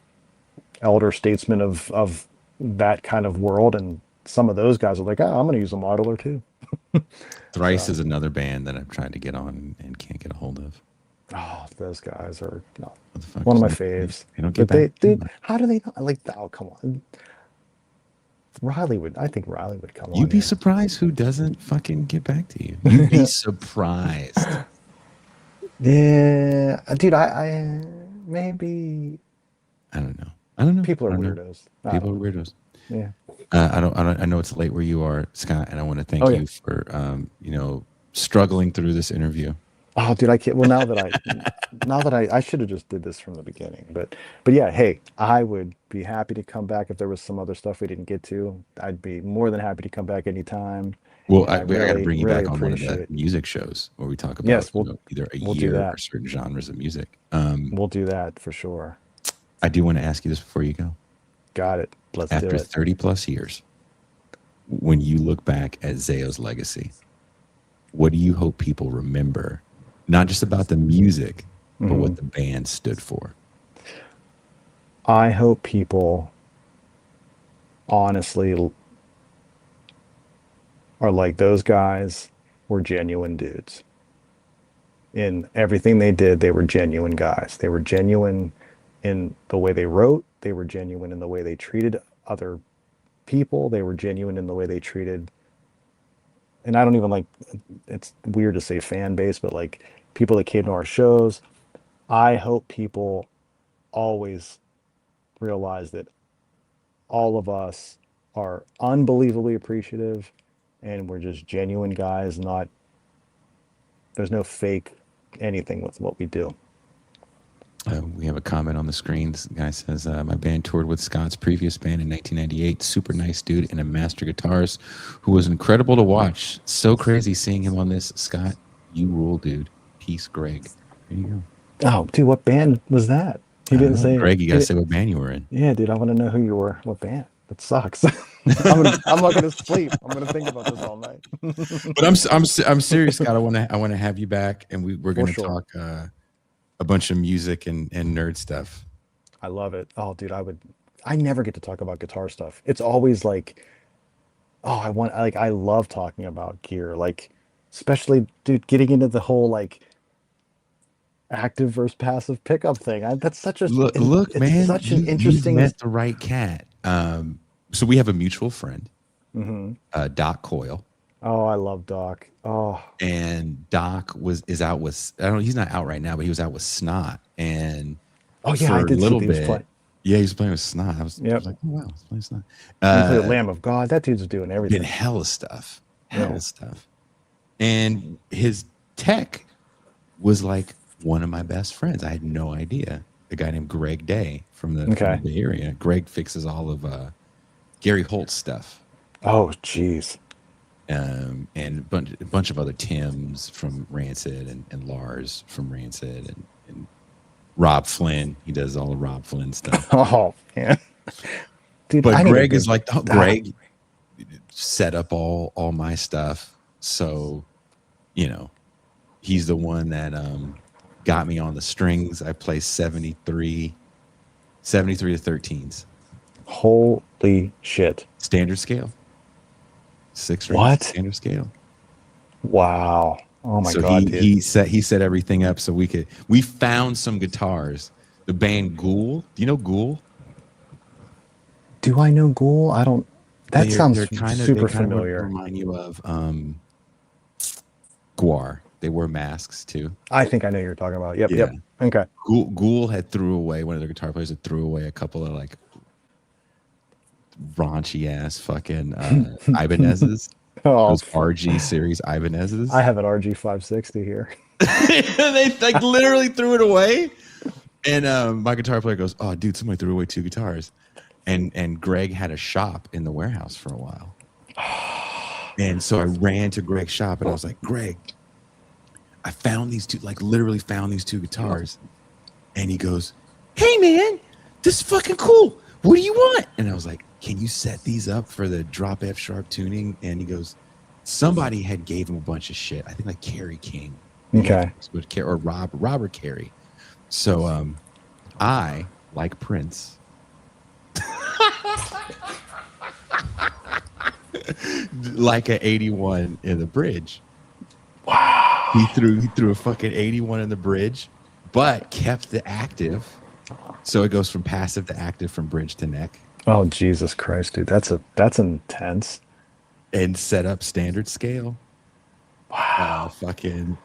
S4: elder statesmen of that kind of world. And some of those guys are like, I'm going to use a modeler too.
S1: Thrice is another band that I'm trying to get on and can't get a hold of.
S4: Oh, those guys are
S1: the
S4: one of my faves.
S1: They don't get
S4: back.
S1: Dude,
S4: how do they not like? Oh, come on. I think Riley would come on.
S1: You'd be surprised who doesn't fucking get back to you. You'd be surprised.
S4: Yeah, dude. I maybe.
S1: I don't know.
S4: People are weirdos.
S1: People are weirdos.
S4: Yeah.
S1: I know it's late where you are, Scott, and I want to thank you for struggling through this interview.
S4: Oh, dude, I can't. Well, now that I should have just did this from the beginning, but yeah, hey, I would be happy to come back if there was some other stuff we didn't get to. I'd be more than happy to come back anytime.
S1: Well, I got to bring you back on one of the music shows where we talk about either a year or certain genres of music.
S4: We'll do that for sure.
S1: I do want to ask you this before you go.
S4: Got it. Let's do it.
S1: After 30 plus years, when you look back at ZAO's legacy, what do you hope people remember? Not just about the music, but what the band stood for.
S4: I hope people honestly are like, those guys were genuine dudes. In everything they did, they were genuine guys. They were genuine in the way they wrote. They were genuine in the way they treated other people. They were genuine in the way they treated, and I don't even like, it's weird to say fan base, but like people that came to our shows. I hope people always realize that all of us are unbelievably appreciative and we're just genuine guys, not, there's no fake anything with what we do.
S1: We have a comment on the screen. This guy says, my band toured with Scott's previous band in 1998. Super nice dude and a master guitarist who was incredible to watch. So crazy seeing him on this. Scott, you rule, dude. Peace, Greg. There you go.
S4: Oh, dude, what band was that? He didn't say.
S1: Greg, you got to say what band you were in.
S4: Yeah, dude, I want to know who you were. What band? That sucks. I'm not gonna sleep. I'm gonna think about this all night.
S1: But I'm serious, Scott. I want to have you back, and we're going to talk a bunch of music and nerd stuff.
S4: I love it. Oh, dude, I never get to talk about guitar stuff. It's always like, oh, I love talking about gear, like, especially, dude, getting into the whole like active versus passive pickup thing. That's such a
S1: look, man.
S4: Such an interesting.
S1: You met the right cat. So we have a mutual friend, Doc Coyle.
S4: Oh, I love Doc. Oh,
S1: and Doc is out with, I don't know, he's not out right now, but he was out with Snot, and
S4: oh yeah, I did see he was playing.
S1: Yeah, he was playing with Snot. I was like, oh wow, he's playing Snot.
S4: He played Lamb of God. That dude's doing everything.
S1: Did hella stuff, stuff. And his tech was like one of my best friends. I had no idea. A guy named Greg Day from the Bay Area. Greg fixes all of Gary Holt's stuff.
S4: Oh, geez.
S1: And a bunch of other Tims from Rancid and Lars from Rancid and Rob Flynn. He does all the Rob Flynn stuff.
S4: Oh, man. Dude,
S1: but Greg is like, Greg set up all my stuff. So, you know, he's the one that got me on the strings. I play 73 to 13s.
S4: Holy shit.
S1: Standard scale. 6 rings.
S4: What?
S1: Standard scale.
S4: Wow. Oh my God, dude.
S1: He set everything up so we found some guitars. The band Ghoul. Do you know Ghoul?
S4: Do I know Ghoul? I don't. That sounds super familiar.
S1: Remind you of Guar. They wore masks too.
S4: I think I know you're talking about. Yep. Okay.
S1: Ghoul had threw away, one of their guitar players had threw away a couple of like raunchy ass fucking Ibanez's. Those RG series Ibanez's.
S4: I have an RG 560 here.
S1: They like literally threw it away. And my guitar player goes, "Oh, dude, somebody threw away 2 guitars." And Greg had a shop in the warehouse for a while. And so I ran to Greg's shop and I was like, "Greg, I found these 2, like literally found these 2 guitars." And he goes, "Hey man, this is fucking cool. What do you want?" And I was like, "Can you set these up for the drop F sharp tuning?" And he goes, somebody had gave him a bunch of shit. I think like Kerry King.
S4: Okay.
S1: Or Robert Carey. So I, like Prince, like an 81 in the bridge.
S4: Wow.
S1: He threw a fucking 81 in the bridge, but kept the active. So it goes from passive to active from bridge to neck.
S4: Oh, Jesus Christ, dude. That's intense.
S1: And set up standard scale.
S4: Wow.
S1: Fucking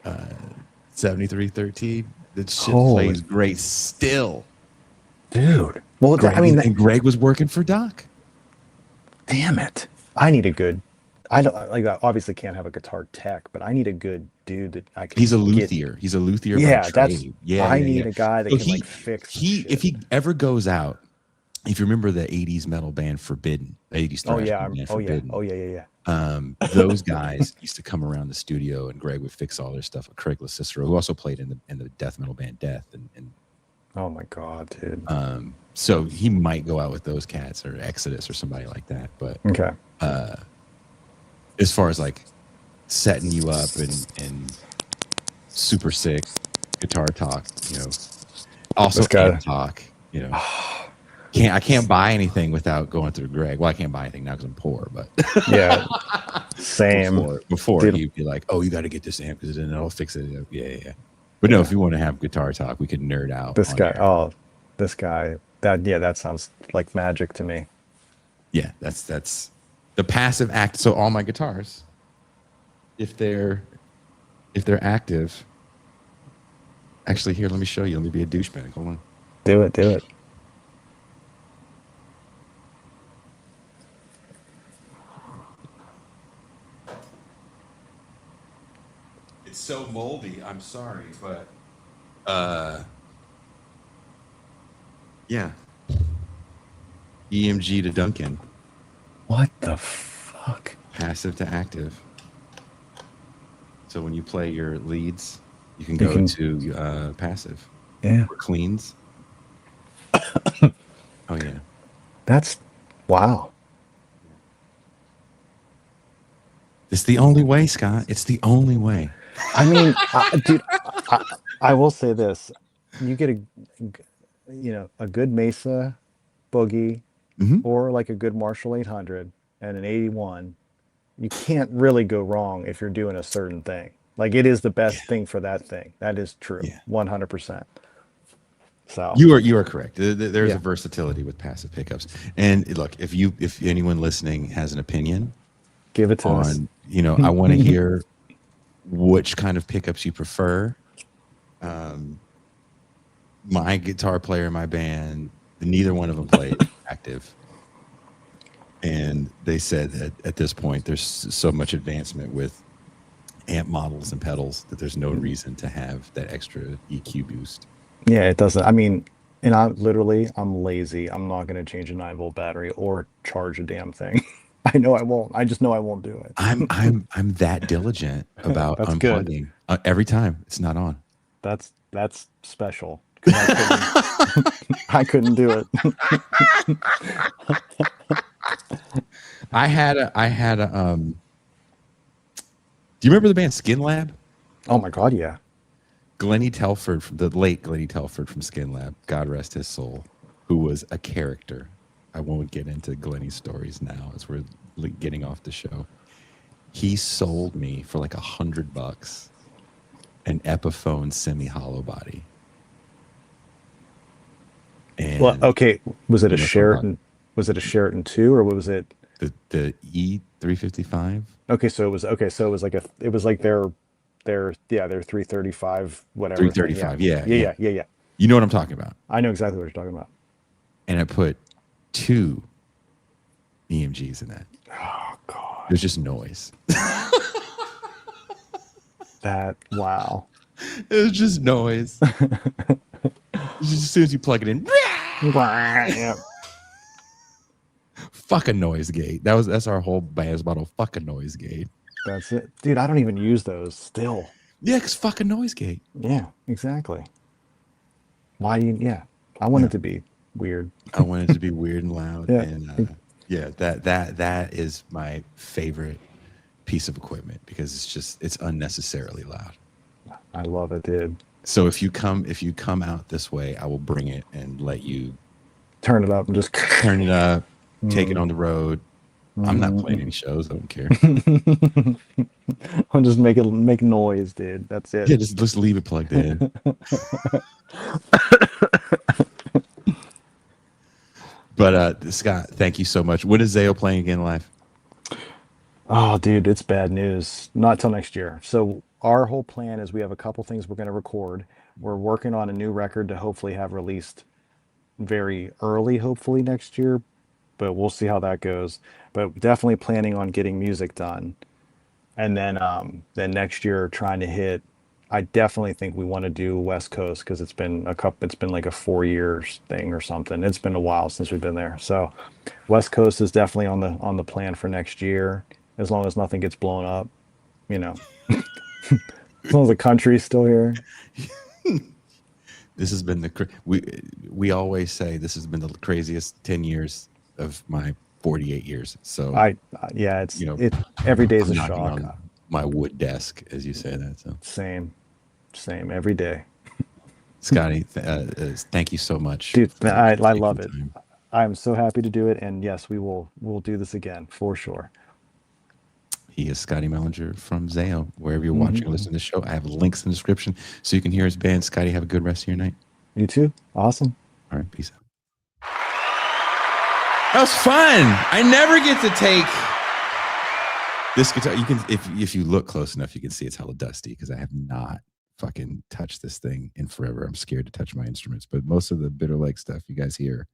S1: 7313. That shit plays great still.
S4: Dude. Well,
S1: and Greg was working for Doc.
S4: Damn it. I need a good, I don't like that. Obviously can't have a guitar tech, but I need a good dude that I can.
S1: He's a luthier. He's a luthier.
S4: Yeah, I need a guy that can like fix.
S1: If he ever goes out, if you remember the 80s metal band Forbidden, 80s thrash band Forbidden.
S4: Oh yeah.
S1: Those guys used to come around the studio and Greg would fix all their stuff with Craig LaCicero, who also played in the death metal band Death and
S4: oh my God, dude.
S1: So he might go out with those cats or Exodus or somebody like that. But
S4: okay.
S1: As far as like setting you up and super sick guitar talk, you know, also amp talk, you know. I can't buy anything without going through Greg. Well, I can't buy anything now because I'm poor, but
S4: yeah, same.
S1: Before he'd be like, "Oh, you got to get this amp because then I'll fix it." Yeah. But no, if you want to have guitar talk, we can nerd out.
S4: This guy, This guy, that sounds like magic to me.
S1: Yeah, that's the passive act. So all my guitars, if they're active, actually here, let me show you. Let me be a douchebag. Hold on.
S4: Do it.
S1: It's so moldy. I'm sorry, but yeah. EMG to Duncan.
S4: What the fuck?
S1: Passive to active. So when you play your leads, you can go to passive.
S4: Yeah.
S1: Or cleans. Oh yeah.
S4: That's wow.
S1: It's the only way, Scott. It's the only way.
S4: I mean, dude, I will say this: you get a good Mesa boogie, or like a good Marshall 800 and an 81. You can't really go wrong if you're doing a certain thing. Like it is the best thing for that thing. That is true, 100%. So
S1: you are correct. There's a versatility with passive pickups. And look, if anyone listening has an opinion,
S4: give it to us.
S1: I want to hear which kind of pickups you prefer. My guitar player in my band, neither one of them played active. And they said that at this point, there's so much advancement with amp models and pedals that there's no reason to have that extra EQ boost.
S4: Yeah, it doesn't. I mean, and I'm lazy. I'm not going to change a 9-volt battery or charge a damn thing. I know I won't. I just know I won't do it.
S1: I'm that diligent about unplugging every time it's not on.
S4: That's special. I couldn't do it.
S1: I had a do you remember the band Skin Lab?
S4: Oh my God, yeah.
S1: Glennie Telford, the late Glennie Telford from Skin Lab, God rest his soul, who was a character. I won't get into Glennie's stories now as we're getting off the show. He sold me for like $100 an Epiphone semi-hollow body. And
S4: well, okay, was it a Sheraton? Was it a Sheraton 2 or what was it?
S1: The E355.
S4: Okay, so it was like their 335 whatever.
S1: 335, yeah. You know what I'm talking about.
S4: I know exactly what you're talking about.
S1: And I put 2 EMGs in that.
S4: Oh God.
S1: There's just noise.
S4: Wow.
S1: It was just noise. Just as soon as you plug it in. Fuck a noise gate. That's our whole band's motto. Fuck a noise gate.
S4: That's it. Dude, I don't even use those still.
S1: Yeah, because fuck a noise gate.
S4: Yeah, exactly. Why do you, yeah. I want it to be weird.
S1: I want it to be weird and loud.
S4: Yeah.
S1: And that is my favorite piece of equipment because it's unnecessarily loud.
S4: I love it, dude.
S1: So if you come out this way, I will bring it and let you
S4: turn it up and just
S1: turn it up, take it on the road. I'm not playing any shows. I don't care.
S4: I'll just make noise, dude. That's it.
S1: Yeah, just leave it plugged in. But Scott, thank you so much. When is ZAO playing again live?
S4: Oh, dude, it's bad news. Not till next year. So our whole plan is we have a couple things we're going to record. We're working on a new record to hopefully have released very early, hopefully next year, but we'll see how that goes. But definitely planning on getting music done. And then next year trying to hit, I definitely think we want to do West Coast because it's been like a 4 years thing or something. It's been a while since we've been there. So West Coast is definitely on the plan for next year, as long as nothing gets blown up, you know. As long as the country's still here.
S1: This has been we always say this has been the craziest 10 years of my 48 years. So
S4: it's every day is a shock.
S1: On my wood desk, as you say that. So
S4: same every day.
S1: Scotty, thank you so much,
S4: dude. I love it. I'm so happy to do it, and yes, we'll do this again for sure.
S1: He is Scotty Mellinger from ZAO. Wherever you're watching or listening to the show, I have links in the description so you can hear his band. Scotty, have a good rest of your night.
S4: You too. Awesome.
S1: All right, peace out. That was fun. I never get to take this guitar. You can, if you look close enough, you can see it's hella dusty because I have not fucking touched this thing in forever. I'm scared to touch my instruments, but most of the Bitter Lake stuff you guys hear,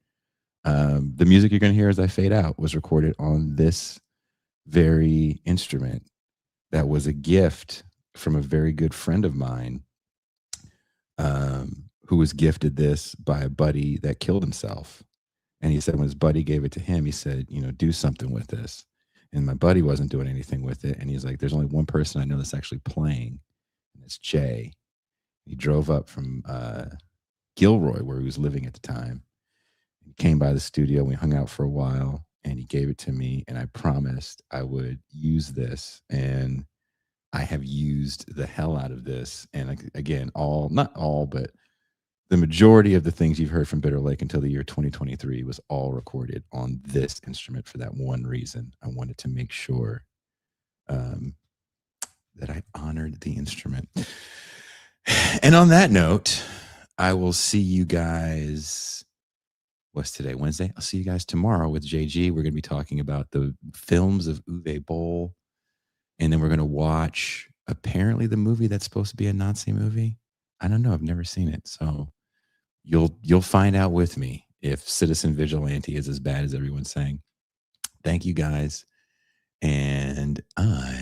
S1: the music you're going to hear as I fade out was recorded on this very instrument that was a gift from a very good friend of mine, who was gifted this by a buddy that killed himself. And he said when his buddy gave it to him, he said, you know, do something with this. And my buddy wasn't doing anything with it. And he's like, there's only one person I know that's actually playing, and it's Jay. He drove up from Gilroy, where he was living at the time. He came by the studio. We hung out for a while, and he gave it to me. And I promised I would use this. And I have used the hell out of this. And again, not all, but the majority of the things you've heard from Bitter Lake until the year 2023 was all recorded on this instrument for that one reason. I wanted to make sure that I honored the instrument. And on that note, I will see you guys. What's today? Wednesday? I'll see you guys tomorrow with JG. We're going to be talking about the films of Uwe Boll. And then we're going to watch apparently the movie that's supposed to be a Nazi movie. I don't know. I've never seen it. So you'll find out with me if Citizen Vigilante is as bad as everyone's saying. Thank you guys. And I